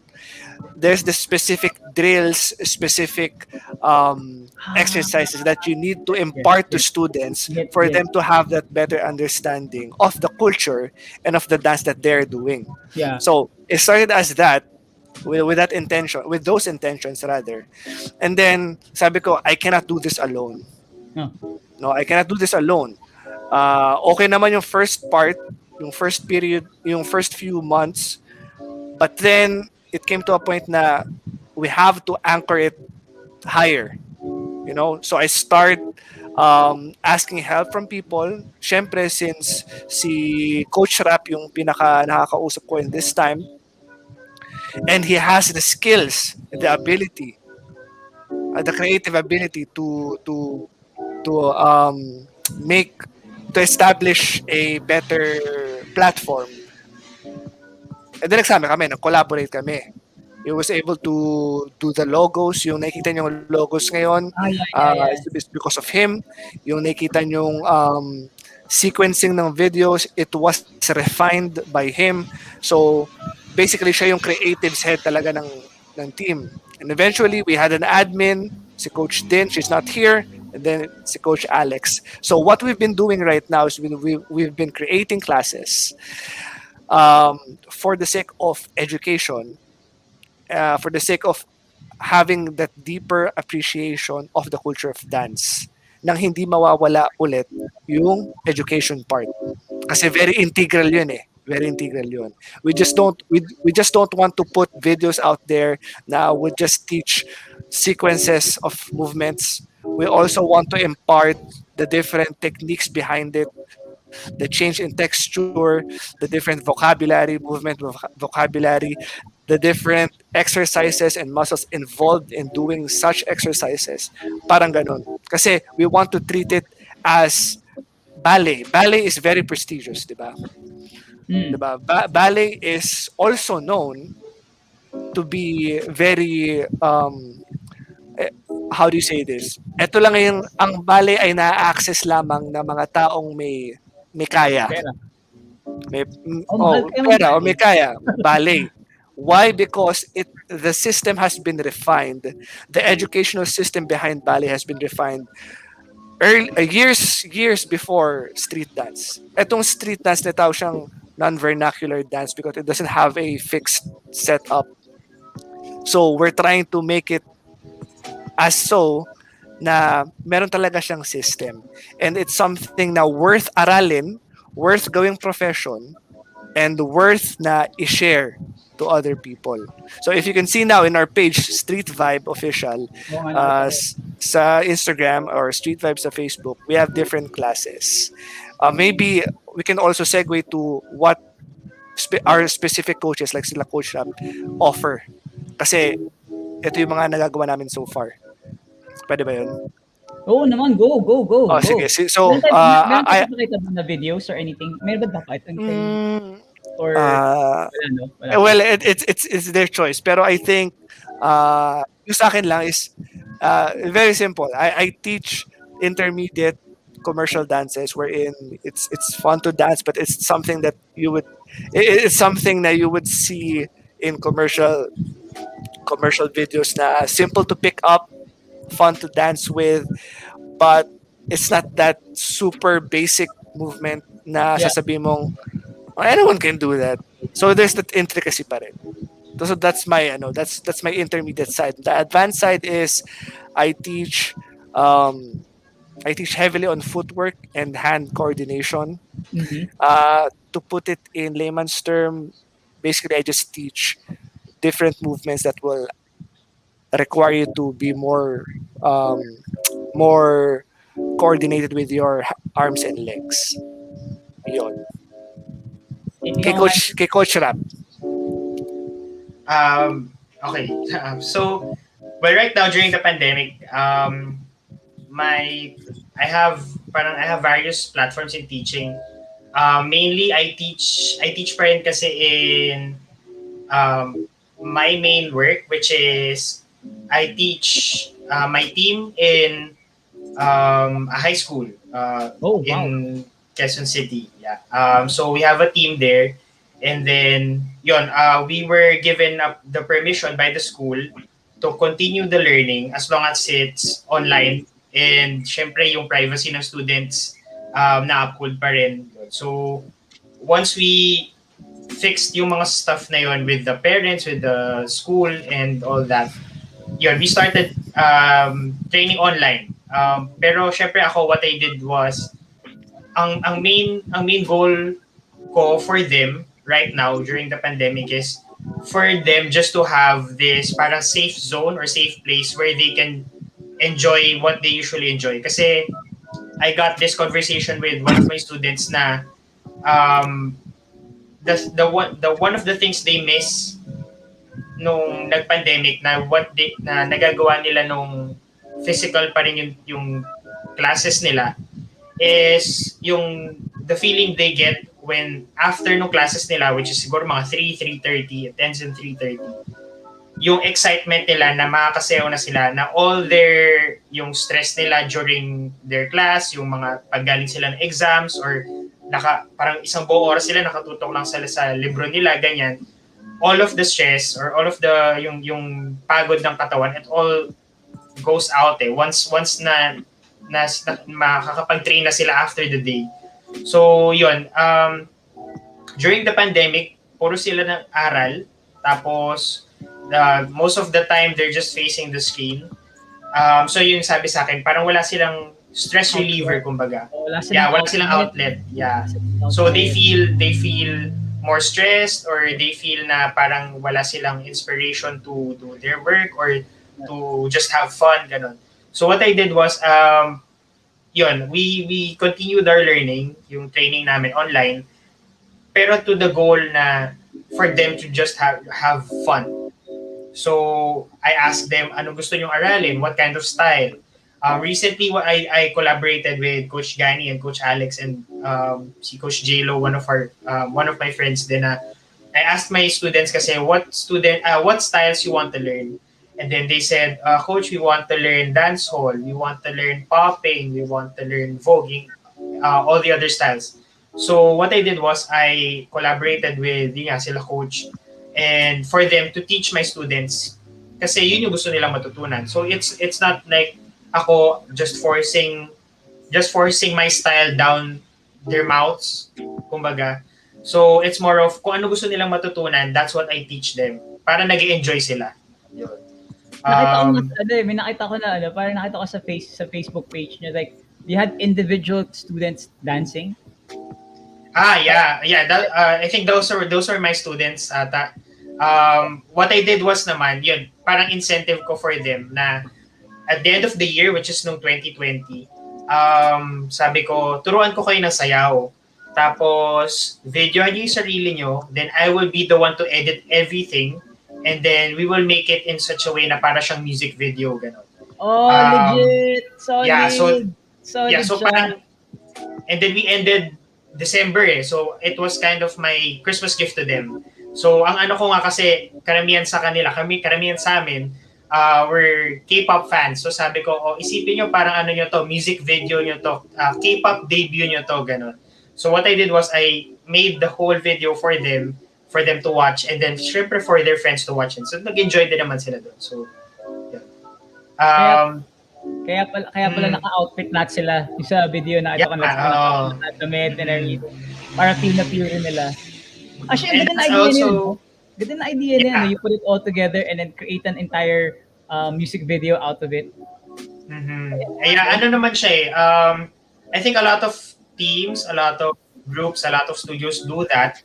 There's the specific drills, specific exercises that you need to impart to Yes, students yes, for yes. them to have that better understanding of the culture and of the dance that they're doing. Yeah. So it started as that, with that intention, with those intentions rather. And then sabi ko, I cannot do this alone. No. No, I cannot do this alone. Okay naman yung first part, yung first period, yung first few months. But then, it came to a point na we have to anchor it higher. So I start asking help from people. Syempre, since si Coach Rap yung pinaka nakakausap ko in this time, and he has the skills, the ability, the creative ability to make to establish a better platform. And then nagsama kami, nag-collaborate kami. He was able to do the logos. Yung nakikita niyo yung logos ngayon, Yeah. it's because of him. Yung nakikita niyo yung sequencing ng videos, it was refined by him. So, basically, siya yung creatives head talaga ng team. And eventually, we had an admin, si Coach Din, she's not here, and then si Coach Alex. So, what we've been doing right now is we've been creating classes for the sake of education, for the sake of having that deeper appreciation of the culture of dance nang hindi mawawala ulit yung education part. Kasi very integral yun eh. Very integral yun. We just don't want to put videos out there na would just teach sequences of movements. We also want to impart the different techniques behind it, the change in texture, the different vocabulary, movement vocabulary, the different exercises and muscles involved in doing such exercises. Parang ganun. Kasi we want to treat it as ballet. Ballet is very prestigious, di ba? Mm. Diba? Ballet is also known to be very eh, how do you say this? Ito lang yung ang ballet ay na-access lamang ng mga taong may kaya. Pera. May Mahal kaya pera o may mag-ballet. kaya. Ballet. Why? Because the system has been refined. The educational system behind ballet has been refined years before street dance. Etong street dance na tawag siyang non-vernacular dance because it doesn't have a fixed setup. So we're trying to make it as so na meron talaga siyang system. And it's something na worth aralin, worth gawing profession, and worth na i-share to other people. So if you can see now in our page, Street Vibe Official, Oo nga, nakita ko. sa Instagram or Street Vibe sa Facebook, we have different classes. Maybe we can also segue to what our specific coaches like sila Coach Rap offer. Kasi ito yung mga nagagawa namin so far. Pwede ba yun? Oo naman, go. Oh, sige. So, meron tayo pakita ba na videos or anything? Meron ba dapat? Or wala, no? Wala. well, it's their choice. Pero I think yung sa akin lang is very simple. I teach intermediate commercial dances wherein it's fun to dance, but it's something that it's something that you would see in commercial videos na simple to pick up, fun to dance with, but it's not that super basic movement na Yeah. sasabihin mong anyone can do that. So there's that intricacy pa rin. So that's my that's my intermediate side. The advanced side is I teach heavily on footwork and hand coordination. Mhm. To put it in layman's term, basically I just teach different movements that will require you to be more coordinated with your arms and legs. Yun. Kay Coach Rap. Okay. So, well, right now during the pandemic, I have various platforms in teaching. Mainly, I teach pa rin kasi in my main work, which is I teach my team in a high school in Quezon City. Yeah. So we have a team there, and then we were given up the permission by the school to continue the learning as long as it's online, and syempre yung privacy ng students na-uphold pa rin. So once we fixed yung mga stuff na yon with the parents, with the school, and all that, we started training online. Pero syempre ako, what I did was, ang main goal ko for them right now during the pandemic is for them just to have this parang safe zone or safe place where they can enjoy what they usually enjoy. Kasi I got this conversation with one of my students na the one of the things they miss nung nag-pandemic na nagagawa nila nung physical pa rin yung classes nila is yung the feeling they get when after nung classes nila, which is siguro mga 3:30, attends in 3:30, yung excitement nila na makakasayaw na sila, na all yung stress nila during their class, yung mga paggaling sila ng exams or parang isang buong oras sila nakatutok lang sa libro nila, ganyan. All of the stress or all of the yung pagod ng katawan, it all goes out once na makakapag-train na sila after the day. So yun, during the pandemic, puro sila ng aral, tapos most of the time they're just facing the screen. So yun sabi sa akin, parang wala silang stress reliever, kumbaga. Wala silang outlet. Yeah. So they feel more stressed, or they feel na parang wala silang inspiration to do their work or to just have fun, ganun. So what I did was, we continued our learning, yung training namin online, pero to the goal na for them to just have fun. So I asked them, anong gusto nyong aralin? What kind of style? Recently, I collaborated with Coach Gani and Coach Alex and si Coach J-Lo, one of my friends din na I asked my students kasi what styles you want to learn. And then they said, Coach, we want to learn dancehall, we want to learn popping, we want to learn voguing, all the other styles. So what I did was I collaborated with yun nga, sila Coach and for them to teach my students kasi yun yung gusto nilang matutunan. So it's not like ako just forcing my style down their mouths, kumbaga. So it's more of kung ano gusto nilang matutunan, that's what I teach them para nag-enjoy sila. Yun. Nakita ko nga, may nakita ko na, parang nakita ko sa Facebook page niya, like, they had individual students dancing. Yeah. I think those are my students ata. What I did was naman, yun, parang incentive ko for them na at the end of the year, which is nung 2020, sabi ko, turuan ko kayo ng sayaw. Tapos, videohan niyo yung sarili nyo, then I will be the one to edit everything, and then we will make it in such a way na para siyang music video, gano'n. Oh, legit! Solid! Yeah, so siya. parang, and then we ended December so it was kind of my Christmas gift to them. So, ang ano ko nga kasi, karamihan sa amin, we're K-pop fans. So, sabi ko, isipin nyo parang ano nyo to, music video nyo to, K-pop debut nyo to, gano'n. So what I did was I made the whole video for them to watch and then syempre for their friends to watch it. So nag-enjoy din naman sila doon. So yeah. Kaya pala naka-outfit lahat sila yung sa video na ito damit and everything. Para feel na pure nila. Actually, ganda na idea nila. Ganda na idea nila. You put it all together and then create an entire music video out of it. Ano naman siya I think a lot of teams, a lot of groups, a lot of studios do that.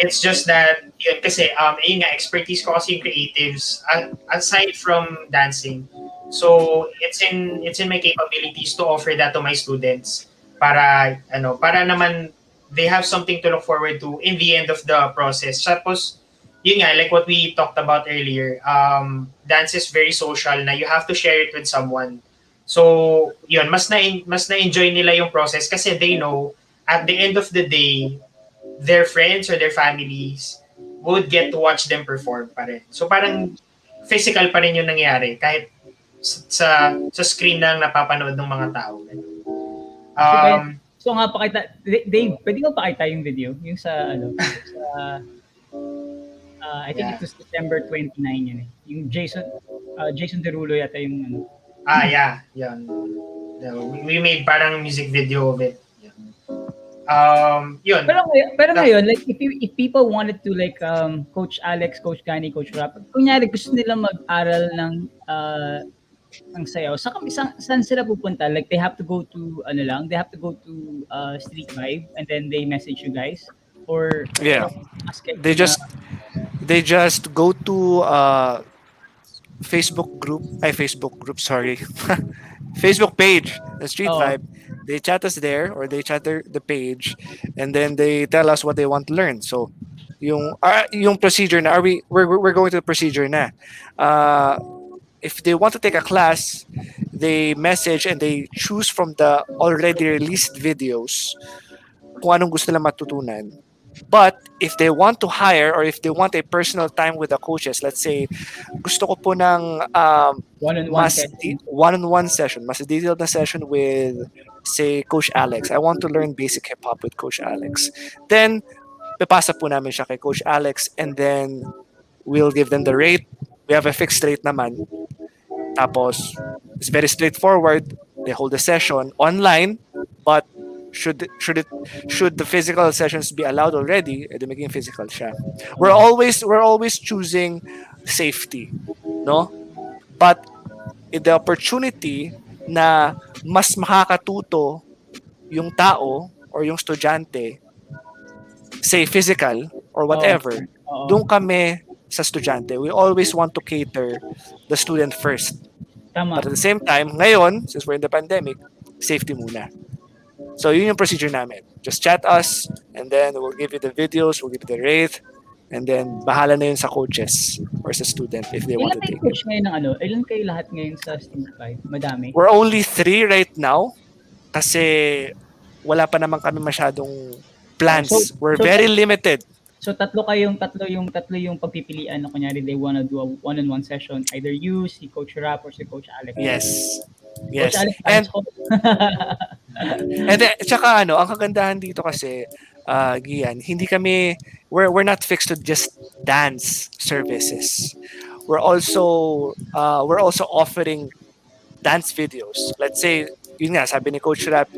It's just that yun kasi yun nga expertise ko kasi yung creatives aside from dancing. So it's in my capabilities to offer that to my students para naman they have something to look forward to in the end of the process. Tapos yun nga like what we talked about earlier, dance is very social na you have to share it with someone. So, yun, mas na-enjoy nila yung process kasi they know at the end of the day, their friends or their families would get to watch them perform pa rin. So, parang physical pa rin yung nangyari kahit sa screen lang napapanood ng mga tao. So nga pakita, Dave, pwede ko pakita yung video? Yung sa, I think it was December 29 yun Yung Jason Derulo yata yung yeah. We made parang music video of it. Yun. Pero ngayon, like if people wanted to like Coach Alex, Coach Gani, Coach Rap, kunyari gusto nila mag-aral ng sayaw, saan sila pupunta? Like they have to go to Street Vibe and then they message you guys or they just go to Facebook page, the Street Vibe. They chat us there or they chat the page and then they tell us what they want to learn. So yung procedure na we're going to the procedure na. If they want to take a class, they message and they choose from the already released videos kung anong gusto nila matutunan. But if they want to hire or if they want a personal time with the coaches, let's say, gusto ko po ng one-on-one session, mas detailed na session with, say, Coach Alex. I want to learn basic hip-hop with Coach Alex. Then, pipasa po namin siya kay Coach Alex and then we'll give them the rate. We have a fixed rate naman. Tapos, it's very straightforward. They hold the session online, but should the physical sessions be allowed already, edi maging physical siya. We're always choosing safety, no? But the opportunity na mas makakatuto yung tao or yung estudyante, say physical or whatever, doon kami sa estudyante. We always want to cater the student first. Tama. But at the same time, ngayon, since we're in the pandemic, safety muna. So yun yung procedure namin. Just chat us and then we'll give you the videos, we'll give you the rate, And then, bahala na yun sa coaches or sa student if they want Ilan to kayo take it. coach ngayon ng ano? Ilan kayo lahat ngayon sa Stage 5? Madami. We're only 3 right now kasi wala pa naman kami masyadong plans. We're very limited. So tatlo yung pagpipilian na kunyari they wanna do a one-on-one session. Either you, si Coach Rap, or si Coach Alex. Yes. Coach Alex, And tsaka ang kagandahan dito kasi, Gian, we're not fixed to just dance services. We're also offering dance videos. Let's say, yun nga, sabi ni Coach Rap,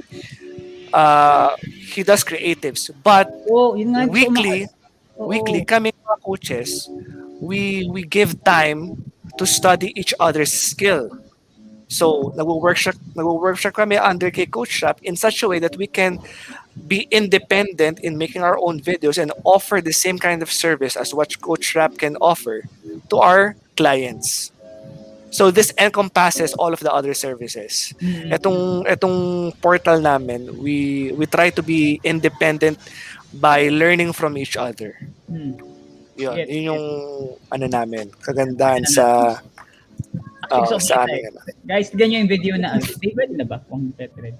he does creatives, but yun nga, weekly kami mga coaches, we give time to study each other's skill. So nagwo-workshop kami under kay Coach Rap in such a way that we can be independent in making our own videos and offer the same kind of service as what Coach Rap can offer to our clients. So this encompasses all of the other services. Etong portal namin, we try to be independent by learning from each other. Yun yung namin, kagandahan sa amin. Guys, ganyan yung video na ready na ba? Kung ready.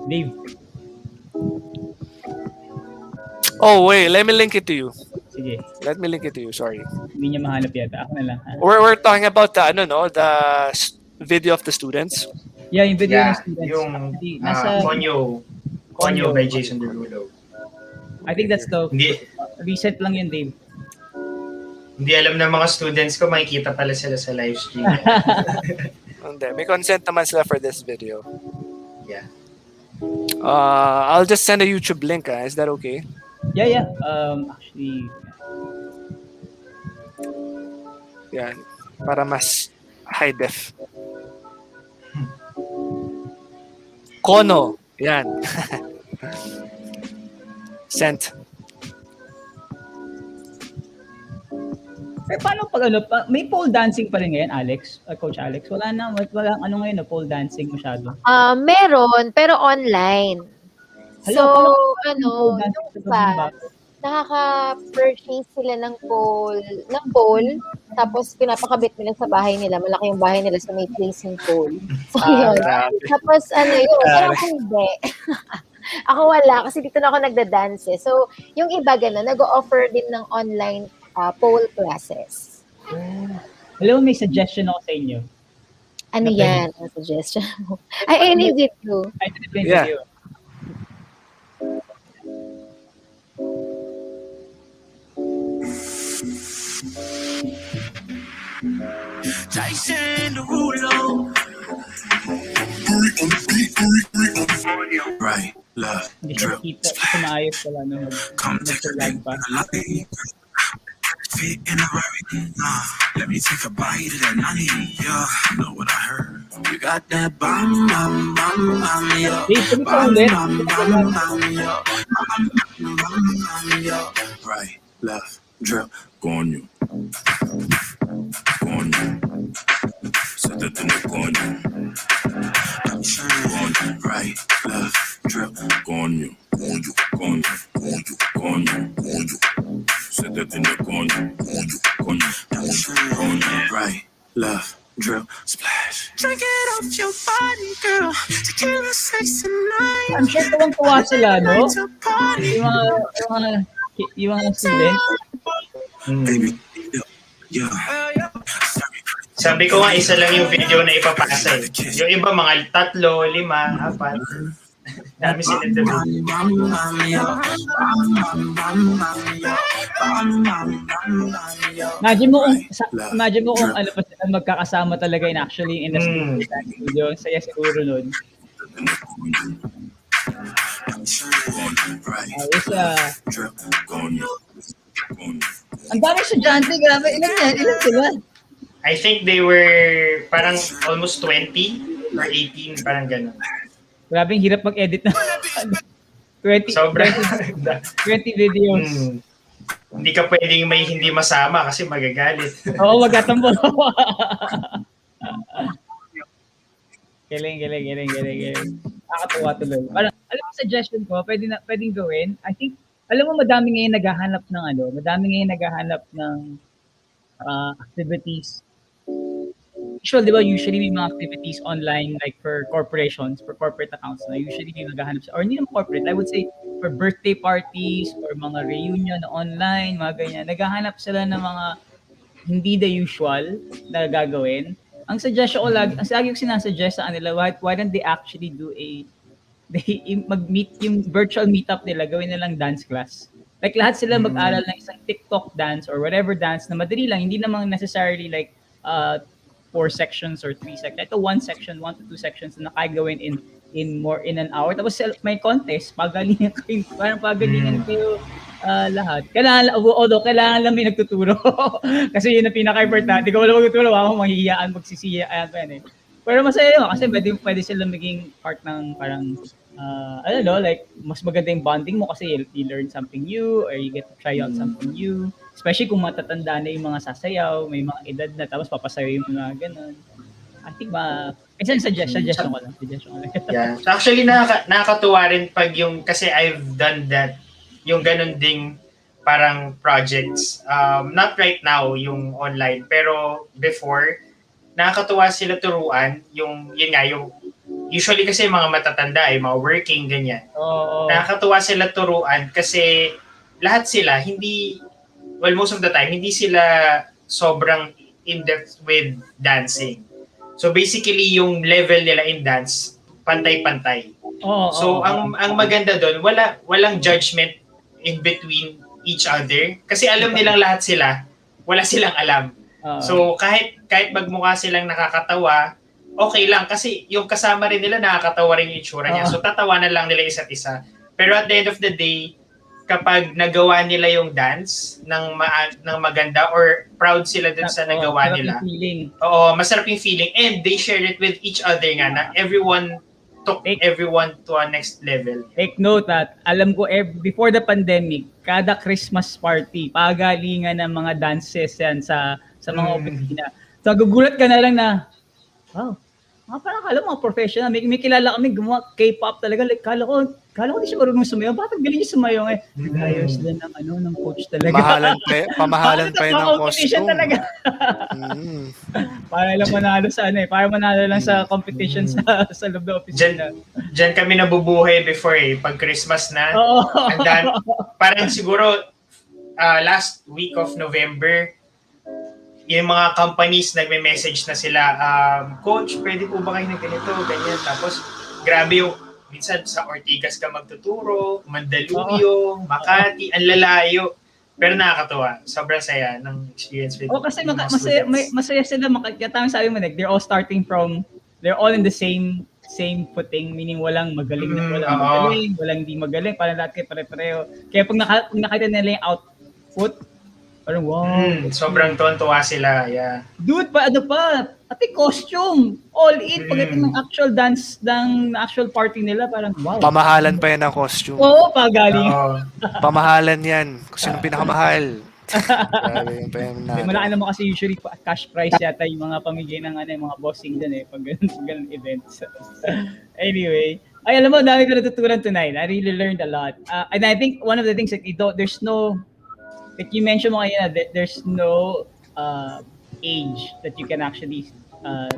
Dave. Oh, wait, let me link it to you. Sige. Let me link it to you, sorry. Hindi niya mahanap yata. Ako na lang. We're talking about the video of the students. Yeah, yung video ng students. Yung Konyo by Jason Derulo. I think that's the recent lang yun, Dave. Hindi alam ng mga students ko, makikita pala sila sa live stream. Hindi, may consent naman sila for this video. Yeah. I'll just send a YouTube link. Is that okay? Yeah. Actually, yan. Para mas high def. Kono. Yan. Sent. paano pag may pole dancing pa rin ngayon, Alex? Coach Alex? Walang ngayon na pole dancing masyado. Meron, pero online. Hello, yung iba, nakaka-purchase sila ng pole, tapos pinapakabit nila sa bahay nila. Malaki yung bahay nila, so may placing pole. So, yun. Tapos, pero ako hindi. Ako wala, kasi dito na ako nagda-dance. So, yung iba gano'n, nag-offer din ng online pole classes. Hello, may suggestion ako sa inyo. Ano yan? Ang suggestion mo? I need it too. I did the video. Jason Derulo. Right, left, drip, Maayos pala no. come take a big fit in a Rari. Let me take a bite of that nani. Yeah, know what I heard. You got that bomb, yo. Yo. Right, left, drip, go on you. Go on you. Set that thing up on you. Go on you. Right, left, drip, go on you. Go on you, go on you, go on you, go on you, go on you. Set that thing up on you. Go on you, go on you, go on you. Right, left, drip, splash. Drink it off your body, girl. Tequila, sex, and night. I'm sure tuwang-tuwa sila, no? Yung mga students. Baby, yeah. Sabi ko nga, isa lang yung video na ipapasa. Yung iba, mga 3, 5, 4. Dami sila dito. Imagine mo kung ano pa sila magkakasama talaga in the studio. Saya siguro nun. Ang dami estudyante, grabe. Ilan sila? I think they were parang almost 20 or 18, parang gano'n. Grabe, hirap mag-edit na. 20 videos. Hindi ka pwedeng may hindi masama kasi magagalit. Oo, magkatambo. Galing. Nakakatuwa tuloy. Parang, alam mo sa suggestion ko, pwedeng gawin. I think, alam mo, madami ngayon naghahanap ng activities. Usually, di ba, usually may mga activities online like for corporations, for corporate accounts na usually may maghahanap or hindi naman corporate, I would say for birthday parties or mga reunion na online, mga ganyan. Naghahanap sila ng mga hindi the usual na gagawin. Ang suggestion ko ang lagi ko sinasuggest sa kanila, why don't they actually do mag-meet yung virtual meetup nila, gawin nilang dance class. Like lahat sila mag-aral ng isang TikTok dance or whatever dance na madali lang, hindi namang necessarily like 4 sections or 3 sections. Ito 1 section, 1 to 2 sections na kaya gawin in an hour. Tapos may contest, pagalingan kayo, parang pagalingan kayo lahat. Kailangan lang may nagtuturo. Kasi yun ang pinaka-importante. Kung wala magtuturo, ako mahihiyaan, magsisiyaan pa yan eh. Pero masaya yun kasi pwede sila maging part ng parang I don't know, like mas maganda yung bonding mo kasi you learn something new or you get to try out something new. Especially kung matatanda na yung mga sasayaw, may mga edad na, tapos papasayaw yung mga ganun. I think isang suggestion ko lang. Yeah. So actually, nakakatuwa rin pag yung, kasi I've done that, yung ganun ding parang projects. Not right now, yung online, pero before, nakakatuwa sila turuan, yun nga, yung usually kasi mga matatanda, mga working, ganyan. Nakakatuwa sila turuan kasi lahat sila, most of the time, hindi sila sobrang in-depth with dancing. So basically, yung level nila in dance, pantay-pantay. Ang maganda doon, walang judgment in between each other. Kasi alam nilang lahat sila, wala silang alam. So kahit magmukha silang nakakatawa, okay lang. Kasi yung kasama rin nila, nakakatawa rin yung itsura niya. So tatawanan lang nila isa't isa. Pero at the end of the day, kapag nagawa nila yung dance ng maganda or proud sila dun sa nagawa nila. Oo, masarap yung feeling. And they share it with each other nga na everyone took everyone to a next level. Take note that alam ko before the pandemic, kada Christmas party, pagalingan ng mga dances yan sa mga opisina. So gugulat ka na lang na, wow, parang kala mga professional. May kilala kami gumawa K-pop talaga. Like, kala ko hindi siya marunong sumayaw. Bakit galing niya sumayaw eh? Nag-ayos din ng coach talaga. Pamahalan pa yun ng costume. Talaga. Para lang manalo sa para manalo lang sa competition sa loob ng opisina. Diyan kami nabubuhay before pag Christmas na. Parang siguro last week of November, yung mga companies nagme-message na sila, Coach, pwede po ba kayo ng ganito, ganyan. Tapos, grabe yung, minsan sa Ortigas ka magtuturo, Mandaluyong, Makati, ang lalayo. Pero nakakatuwa. Sobrang saya ng experience with kasi masaya sila. Tamang sabi mo, they're all they're all in the same footing, meaning walang magaling na magaling, walang di magaling, parang lahat kayo pare-pareho. Kaya pag nakita nila yung output, parang wow. Sobrang tuwan-tuwa sila, yeah. Dude, pati costume, all in, pagdating ng actual dance, ng actual party nila, parang wow. Pamahalan pa yan ng costume. Oo, pagaling. Pamahalan yan. Kung sino pinakamahal. Malaki naman kasi usually cash prize yata yung mga pamigay ng mga bossing dun pag ganun events. Anyway, alam mo, dami ko natutunan tonight. I really learned a lot. And I think one of the things that there's no, like you mentioned mo kanina, there's no age that you can actually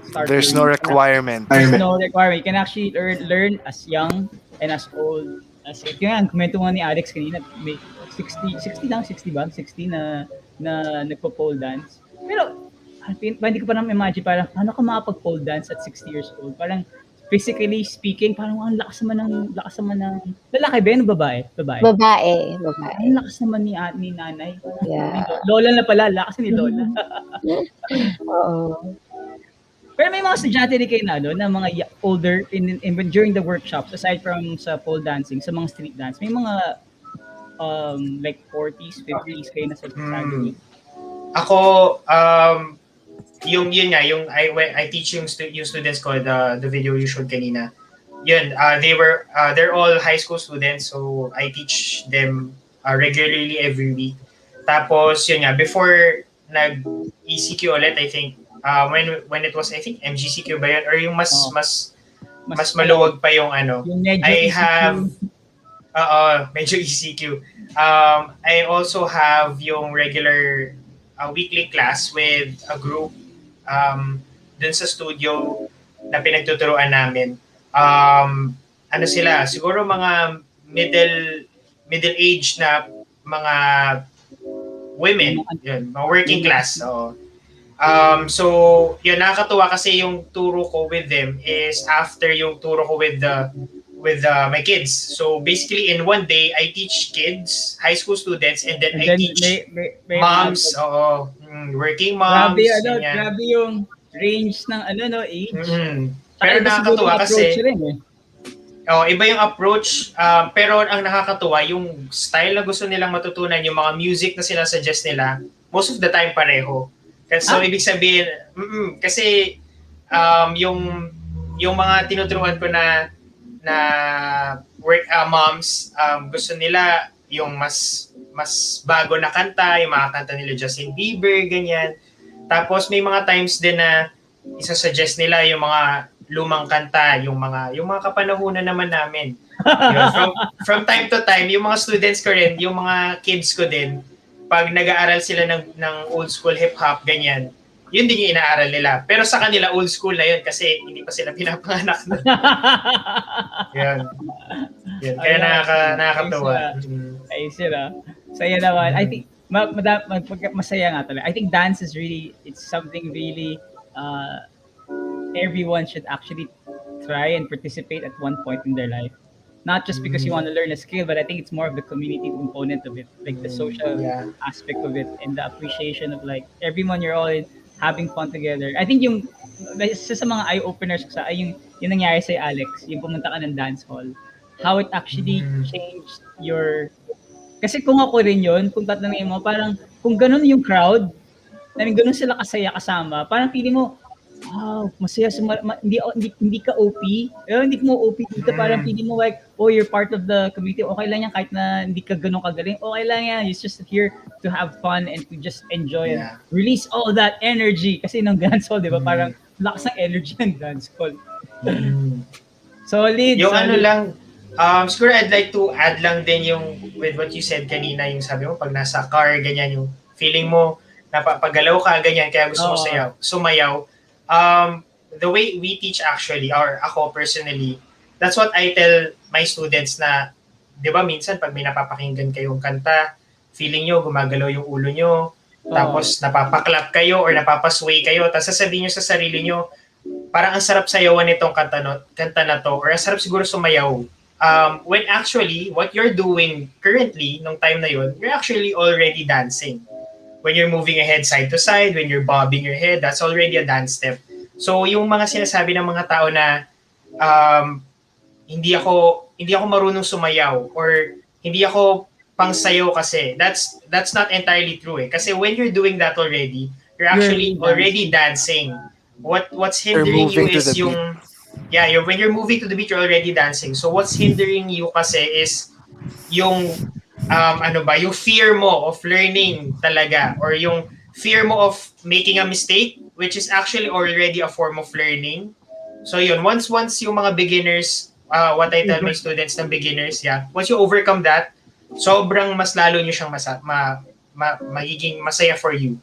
start. There's no requirement. There's no requirement. You can actually learn as young and as old as it. Yung komento nga ni Ahlex kanina, may 60 ba? 60 na nagpo-pole dance. Pero hindi ko pa naman imagine parang ano ka makapag-pole dance at 60 years old. Parang physically speaking, parang ang lakas naman ng lalaki ba yun o babae? Babae. Ang lakas naman ni nanay. Yeah. Lola na pala, lakas ni Lola. Oo. Pero may mga estudyante din kayo na mga older during the workshops, aside from sa pole dancing, sa mga street dance, may mga like 40s, 50s kayo na sa graduate. Ako, yung I teach yung students ko, the video you showed kanina. Yun, they're all high school students, so I teach them regularly every week. Tapos yun nga, before nag-ECQ ulit, I think when it was, I think MGCQ ba yun, or yung mas maluwag pa yung Yung I have Medyo ECQ. I also have yung regular weekly class with a group dun sa studio na pinagtuturuan namin. Ano sila, siguro mga middle age na mga women, yun, mga working class. So, yun, nakakatuwa kasi yung turo ko with them is after yung turo ko with my kids. So basically in one day I teach kids, high school students, and then And I then teach may moms, working grabe moms, ano, ganyan. grabe yung range ng ano no, age. Saka Pero iba siguro nakakatuwa yung approach kasi rin eh. iba yung approach, pero ang nakakatuwa, yung style na gusto nilang matutunan, yung mga music na sinasuggest nila, most of the time pareho. So, ibig sabihin, kasi yung mga tinuturuan ko na moms, gusto nila yung mas bago na kanta, yung mga kanta nila Justin Bieber, ganyan. Tapos may mga times din na isa-suggest nila yung mga lumang kanta, yung mga kapanahunan naman namin. Yun, from time to time, yung mga students ko rin, yung mga kids ko din, pag nag-aaral sila ng old school hip-hop, ganyan, yun din yung inaaral nila. Pero sa kanila, old school na yun kasi hindi pa sila pinapanganak na. Yun. Kaya nakakatuwa. Ayun sila. Saya naman. I think masaya nga talaga. I think dance is really, it's something really everyone should actually try and participate at one point in their life. Not just because you want to learn a skill, but I think it's more of the community component of it, like the social aspect of it and the appreciation of like everyone you're all in, having fun together. I think yung isa sa mga eye openers ko sa yung nangyari sa Alex, yung pumunta ka ng dance hall, how it actually changed your. Kasi kung ako rin yun, kung tatanungin mo, parang kung ganun yung crowd, I mean, ganun sila kasaya kasama, parang feeling mo, wow, masaya, hindi ka OP. Hindi mo OP dito, parang feeling mo like, oh, you're part of the community. Okay lang yan kahit na hindi ka ganun kagaling. Okay lang yan. You're just here to have fun and to just enjoy and release all that energy. Kasi nung dance hall, di ba, parang lakas ng energy ng dance hall. Solid. Yung ano lang, siguro I'd like to add lang din yung with what you said kanina, yung sabi mo, pag nasa car, ganyan, yung feeling mo, napapagalaw ka, ganyan, kaya gusto mo sumayaw. The way we teach actually, or ako personally, that's what I tell my students na, di ba minsan pag may napapakinggan kayong kanta, feeling nyo, gumagalaw yung ulo nyo, tapos napapaklap kayo or napapasway kayo, tapos sasabihin nyo sa sarili nyo, parang ang sarap sayawan nitong kanta na to, or ang sarap siguro sumayaw. When actually, what you're doing currently, nung time na yun, you're actually already dancing. When you're moving ahead side to side, when you're bobbing your head, that's already a dance step. So yung mga sinasabi ng mga tao na hindi ako marunong sumayaw or hindi ako pangsayaw kasi, that's not entirely true eh. Kasi when you're doing that already, you're actually already dancing. What's hindering you is yung when you're moving to the beat, you're already dancing. So what's hindering you kasi is yung yung fear mo of learning talaga, or yung fear mo of making a mistake, which is actually already a form of learning. So yun, once yung mga beginners, what I tell my students ng beginners, once you overcome that, sobrang mas lalo nyo siyang magiging masaya for you.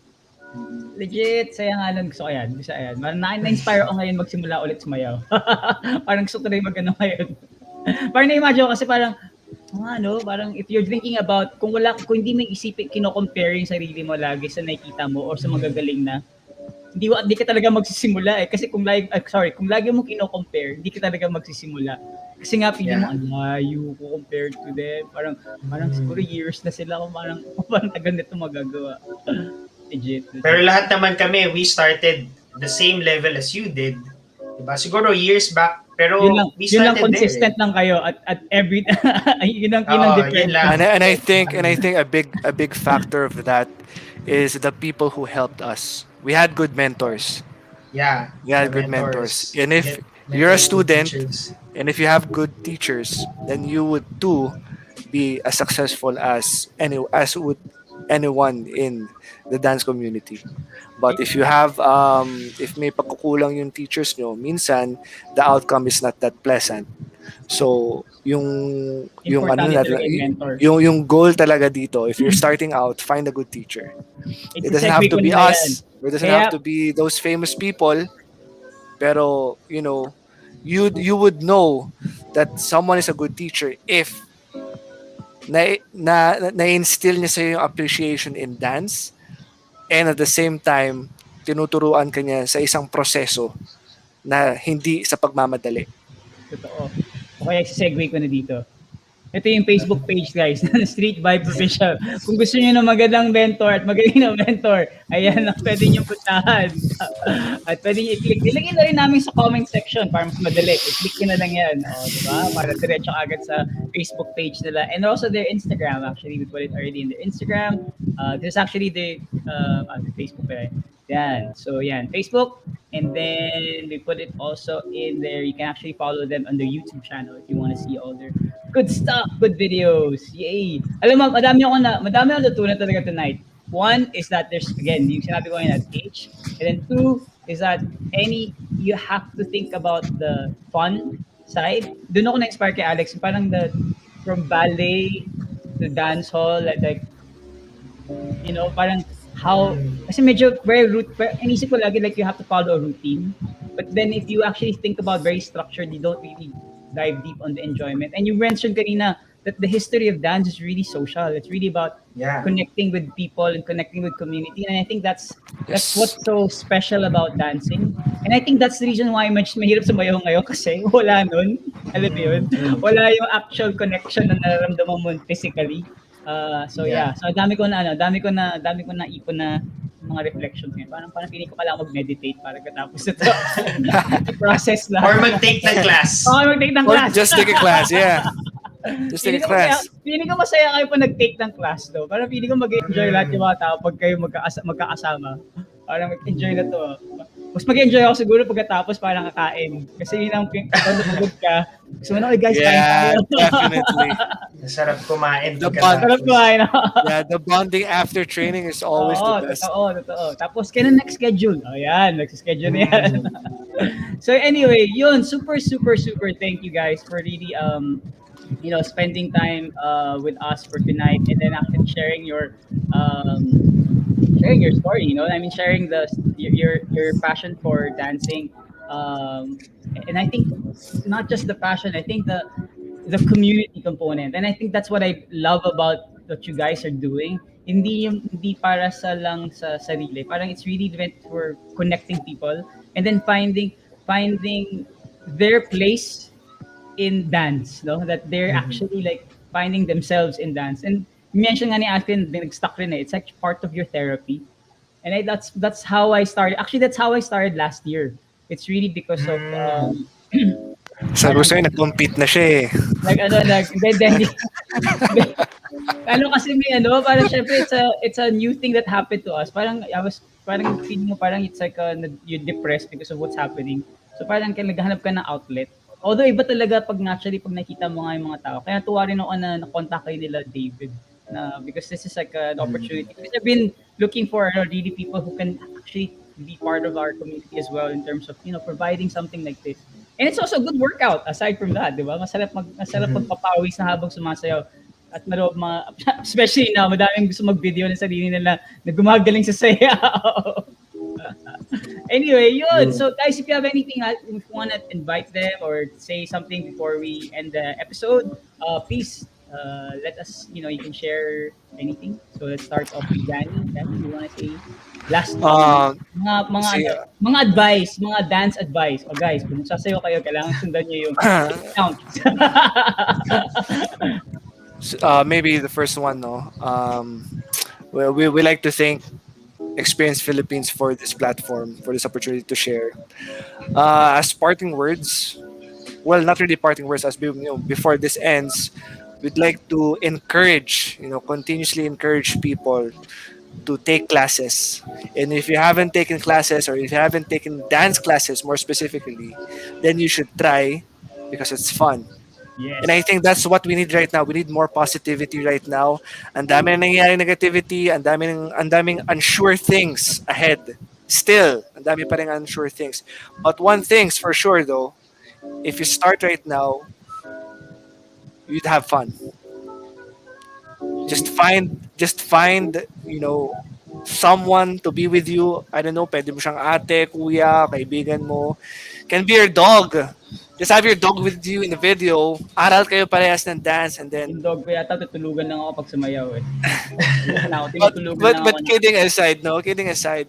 Legit, saya nga nun. Gusto ko yan. Na-inspire ako ngayon magsimula ulit sumayaw. Parang gusto ko rin mag-ano ngayon. Parang na-imagine ko kasi parang parang if you're thinking about, kung hindi mo isipin, kino-compare yung sarili mo lagi sa nakikita mo or sa magagaling na, hindi ka talaga magsisimula eh. Kasi kung lagi mo kino-compare, hindi ka talaga magsisimula. Kasi nga, feeling mo, layo ko compared to them. Parang siguro years na sila kung parang tagal nito magagawa. Legit. Pero lahat naman kami, we started the same level as you did. Diba? Siguro years back, pero we started lang consistent there. Lang kayo at every yun ang difference. And I think a big factor of that is the people who helped us. We had good mentors. Yeah. We had good mentors. And if you're a student and if you have good teachers, then you would too be as successful as would anyone in the dance community. But if you have if may pagkukulang yung teachers nyo, minsan the outcome is not that pleasant. So yung ano Importante na talaga yung mentor. yung goal talaga dito, if you're starting out, find a good teacher. It doesn't have Isi-segue to ko be na yan. us. It doesn't have Kaya, to be those famous people. Pero you would know that someone is a good teacher if na-instill niya sa yung appreciation in dance, and at the same time tinuturuan ka niya sa isang proseso na hindi sa pagmamadali. totoo. O kaya isi-segue ko na dito. Ito yung Facebook page, guys, Street Vibe Official. Kung gusto niyo ng magandang mentor at magaling na mentor, ayan ang pwede niyo puntahan. At pwede niyo i-click. Ilagay na rin namin sa comment section para mas madali. I-click niyo na lang yan. O, diba? Para diretso agad sa Facebook page nila. And also their Instagram. Actually, we put it already in their Instagram. This is actually the Facebook. Yan. So, yan. Facebook. And then we put it also in there. You can actually follow them on their YouTube channel if you want to see all their good stuff, good videos. Yay! Alam mo, madami akong natutunan talaga tonight. One is that there's, again, yung sinabi ko ngayon, age. And then two is that you have to think about the fun side. Doon ako na-inspire kay Alex. Parang from ballet to dance hall, like parang how, kasi medyo very inisip ko lagi like you have to follow a routine. But then if you actually think about very structured, you don't really dive deep on the enjoyment. And you mentioned kanina that the history of dance is really social. It's really about connecting with people and connecting with community. And I think that's what's so special about dancing. And I think that's the reason why mahirap sumayaw ngayon kasi wala nun. Alam mo yun? Wala yung actual connection na nararamdaman mo physically. So dami ko na ipon na mga reflections ngayon. Parang feeling ko kailangan mag-meditate para katapos ito. I-process lang. Or mag-take ng class. Mag-take ng class. Or just take a class, yeah. Just take a class. Feeling ko masaya kayo pa nag-take ng class, though. Parang feeling ko mag-enjoy lahat yung mga tao pag kayo magkakasama. Parang mag-enjoy na to. Mas mag-enjoy ako siguro pagkatapos parang kakain. Kasi yun ang pagod ka. Gusto mo na, guys, kain tayo. Definitely. Sarap kumain. Sarap kumain. Yeah, the bonding after training is always the best. Totoo. Tapos, kailan next schedule? Ayan, nag-schedule na yan. So anyway, yun, super thank you guys for really spending time with us for tonight, and then actually sharing your story, I mean, sharing your passion for dancing, and I think not just the passion, I think the community component, and I think that's what I love about what you guys are doing. Hindi para lang sa sarili, parang it's really meant for connecting people and then finding their place in dance, that they're actually like finding themselves in dance. And you mentioned nga ni Alvin, nag-stuck rin it's like part of your therapy. And that's how I started. Actually, that's how I started last year. It's really because of Sa gusto niya, nag-compete na siya eh. Kasi may parang syempre it's a new thing that happened to us. Parang feeling mo parang it's like you're depressed because of what's happening. So parang naghahanap ka ng outlet. Although iba talaga pag nakita mo nga yung mga tao. Kaya tuwa rin ako na nakontak kayo nila David. Because this is like an opportunity. Because I've been looking for really people who can actually be part of our community as well in terms of providing something like this. And it's also a good workout aside from that, di ba? Masarap magpapawis na habang sumasayaw. At especially now, madaming gusto mag-video ng sarili nila na gumagaling sa sayaw. Anyway, yun. So guys, if you have anything, if you want to invite them or say something before we end the episode, please let us, you can share anything. So let's start off with Gani. Gani, you want to say last mga advice, mga dance advice. Guys, kung sasayaw kayo, kailangan sundan niyo yung count. Maybe the first one, we like to thank Experience Philippines for this platform, for this opportunity to share. As parting words, well, not really parting words, as before this ends, we'd like to continuously encourage people to take classes. And if you haven't taken classes, or if you haven't taken dance classes more specifically, then you should try, because it's fun. And I Yes. think that's what we need right now. We need more positivity right now. Ang dami na nangyayari negativity, ang daming unsure things ahead. Still, ang dami pa rin unsure things. But one thing's for sure though, if you start right now, you'd have fun. Just find, someone to be with you. I don't know, pwede mo siyang ate, kuya, kaibigan mo. Can be your dog. Just have your dog with you in the video. Aral kayo parehas ng dance and then Yung dog ko yata tutulugan lang ako pag sumayaw eh. Ayoko na ako, but tinutulugan but lang but ako na. kidding aside, no, kidding aside,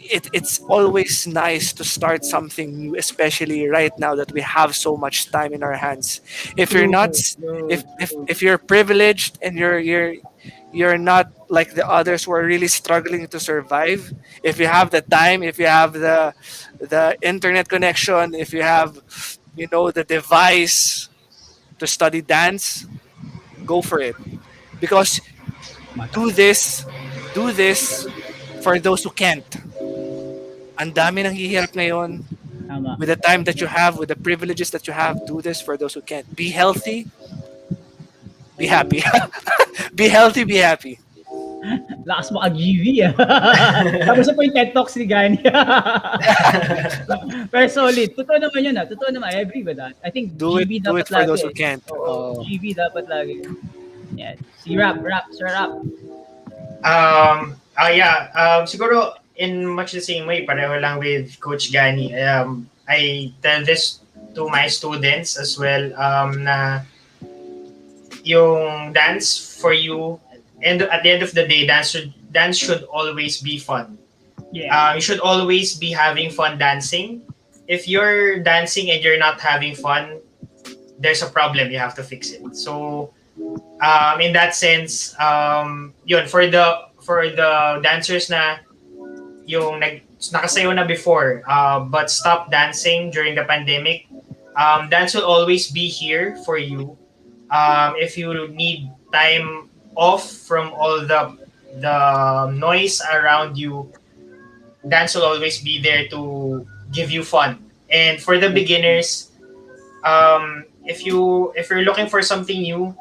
it's always nice to start something new, especially right now that we have so much time in our hands. If you're True, not true, true. if you're privileged and you're not like the others who are really struggling to survive, if you have the time, if you have the internet connection, if you have the device to study dance, go for it. Because Mata. do this do this for those who can't. Ang dami nang hihirap ngayon. Tama. With the time that you have, with the privileges that you have, do this for those who can't. Be healthy, be happy. Be healthy, be happy. Lakas mo ka-GV ah. Tapos po yung TED Talks ni Gani. Pero solid. Totoo naman yun ah. Totoo naman. I agree with that. I think Do it GV do dapat it for lagi those who eh. can't. Oo. GV dapat lagi. Yeah. Si Rap, Sir Rap. Yeah, siguro in much the same way, pareho lang with Coach Gani. I tell this to my students as well, na yung dance for you, and at the end of the day, dance should always be fun. Yeah. You should always be having fun dancing. If you're dancing and you're not having fun, there's a problem. You have to fix it. So, in that sense, yun, for the dancers na yung nakasayo na before, but stop dancing during the pandemic, dance will always be here for you. If you need time off from all the noise around you, dance will always be there to give you fun. And for the beginners, if you're looking for something new,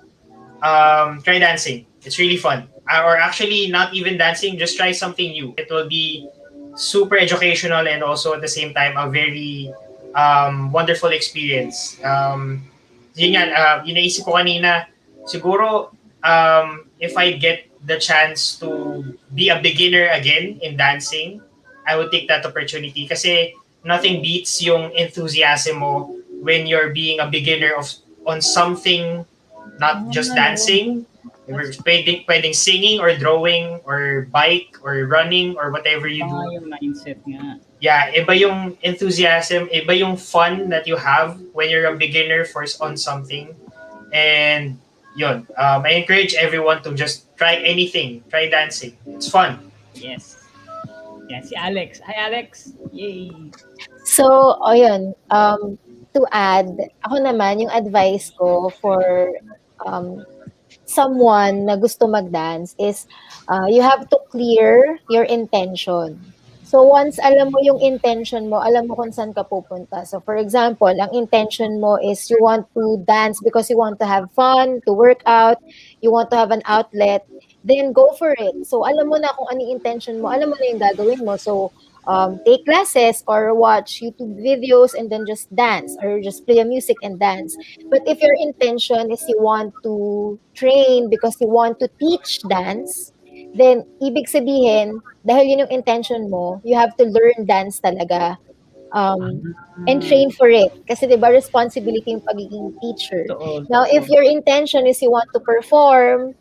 try dancing. It's really fun. Or actually, not even dancing, just try something new. It will be super educational and also at the same time a very wonderful experience. Yun yan, naisip ko kanina, siguro if I get the chance to be a beginner again in dancing, I would take that opportunity kasi nothing beats yung enthusiasm mo when you're being a beginner on something, not just dancing. Pwedeng singing or drawing or bike or running or whatever you Tama do. yung mindset nga. Yeah, iba yung enthusiasm, iba yung fun that you have when you're a beginner on something. And yun, I encourage everyone to just try anything, try dancing. It's fun. Yes. Yan, si Alex. Hi, Alex. Yay. So, ayun, to add, ako naman, yung advice ko for someone na gusto mag-dance is you have to clear your intention. So once alam mo yung intention mo, alam mo kung saan ka pupunta. So for example, ang intention mo is you want to dance because you want to have fun, to work out, you want to have an outlet, then go for it. So alam mo na kung ano yung intention mo, alam mo na yung gagawin mo. So take classes or watch YouTube videos and then just dance or just play a music and dance. But if your intention is you want to train because you want to teach dance, then ibig sabihin, dahil yun yung intention mo, you have to learn dance talaga and train for it. Kasi diba, responsibility yung pagiging teacher. Totoo. Now, if your intention is you want to perform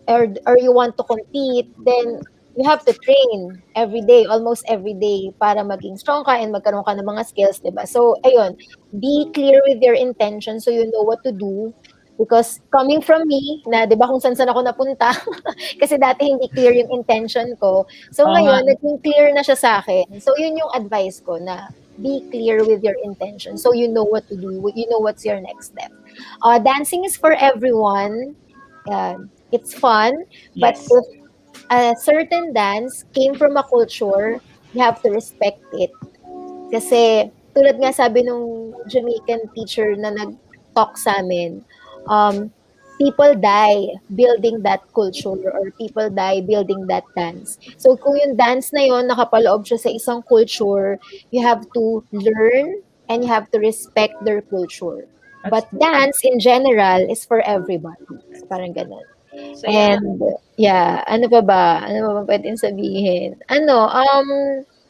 or you want to compete, then you have to train every day, almost every day, para maging strong ka and magkaroon ka ng mga skills, diba? So, ayun, be clear with your intention so you know what to do. Because coming from me, na 'di ba kung saan ako napunta, kasi dati hindi clear yung intention ko. So Oo ngayon, nga. naging clear na siya sa akin. So yun yung advice ko na be clear with your intention so you know what to do, you know what's your next step. Dancing is for everyone. It's fun, but Yes. if a certain dance came from a culture, you have to respect it. Kasi tulad nga sabi nung Jamaican teacher na talk sa amin, people die building that culture or people die building that dance. So kung yung dance na yon nakapaloob siya sa isang culture, you have to learn and you have to respect their culture. That's But true. dance in general is for everybody. So parang ganun. Saya. And yeah, ano pa ba? Ano pa ba pwedeng sabihin?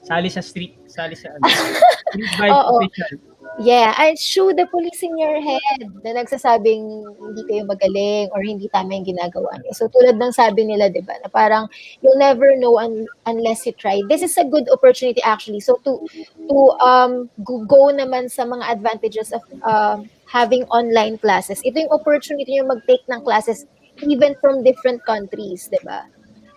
Sali sa street. Sali sa ano. Street vibes Oo. official. Yeah, and shoot the police in your head na nagsasabing hindi kayo magaling or hindi tama yung ginagawa niyo. So tulad ng sabi nila, 'di ba, na parang you'll never know unless you try. This is a good opportunity actually. So to go naman sa mga advantages of having online classes. Ito yung opportunity niyo mag-take ng classes even from different countries, 'di ba?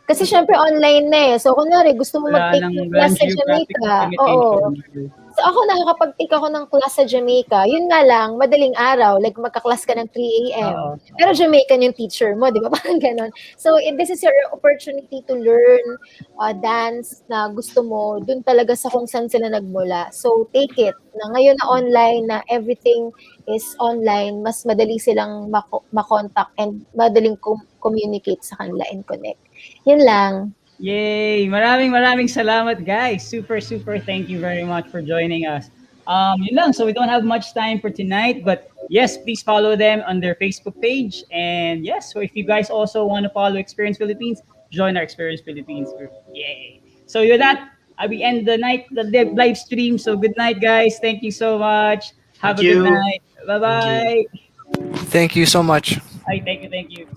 Kasi syempre online na eh. So kunwari gusto mo mag-take ng Walang class sa geographic Jamaica. limitation. Oo. So ako nakakapag-take ako ng class sa Jamaica. Yun nga lang, madaling araw. Like magka-class ka ng 3 a.m. Oo. Pero Jamaican yung teacher mo, di ba? Parang ganon. So this is your opportunity to learn dance na gusto mo dun talaga sa kung saan sila nagmula. So take it. Na ngayon na online, na everything is online, mas madali silang makontak and madaling communicate sa kanila and connect. Yun lang. Yay! Maraming salamat, guys. Super thank you very much for joining us. Yun lang. So we don't have much time for tonight, but yes, please follow them on their Facebook page. And yes, so if you guys also want to follow Experience Philippines, join our Experience Philippines group. Yay! So with that, we end the live stream. So good night, guys. Thank you so much. Have Thank a good you. night. Bye-bye. Thank you so much. Ay, thank you.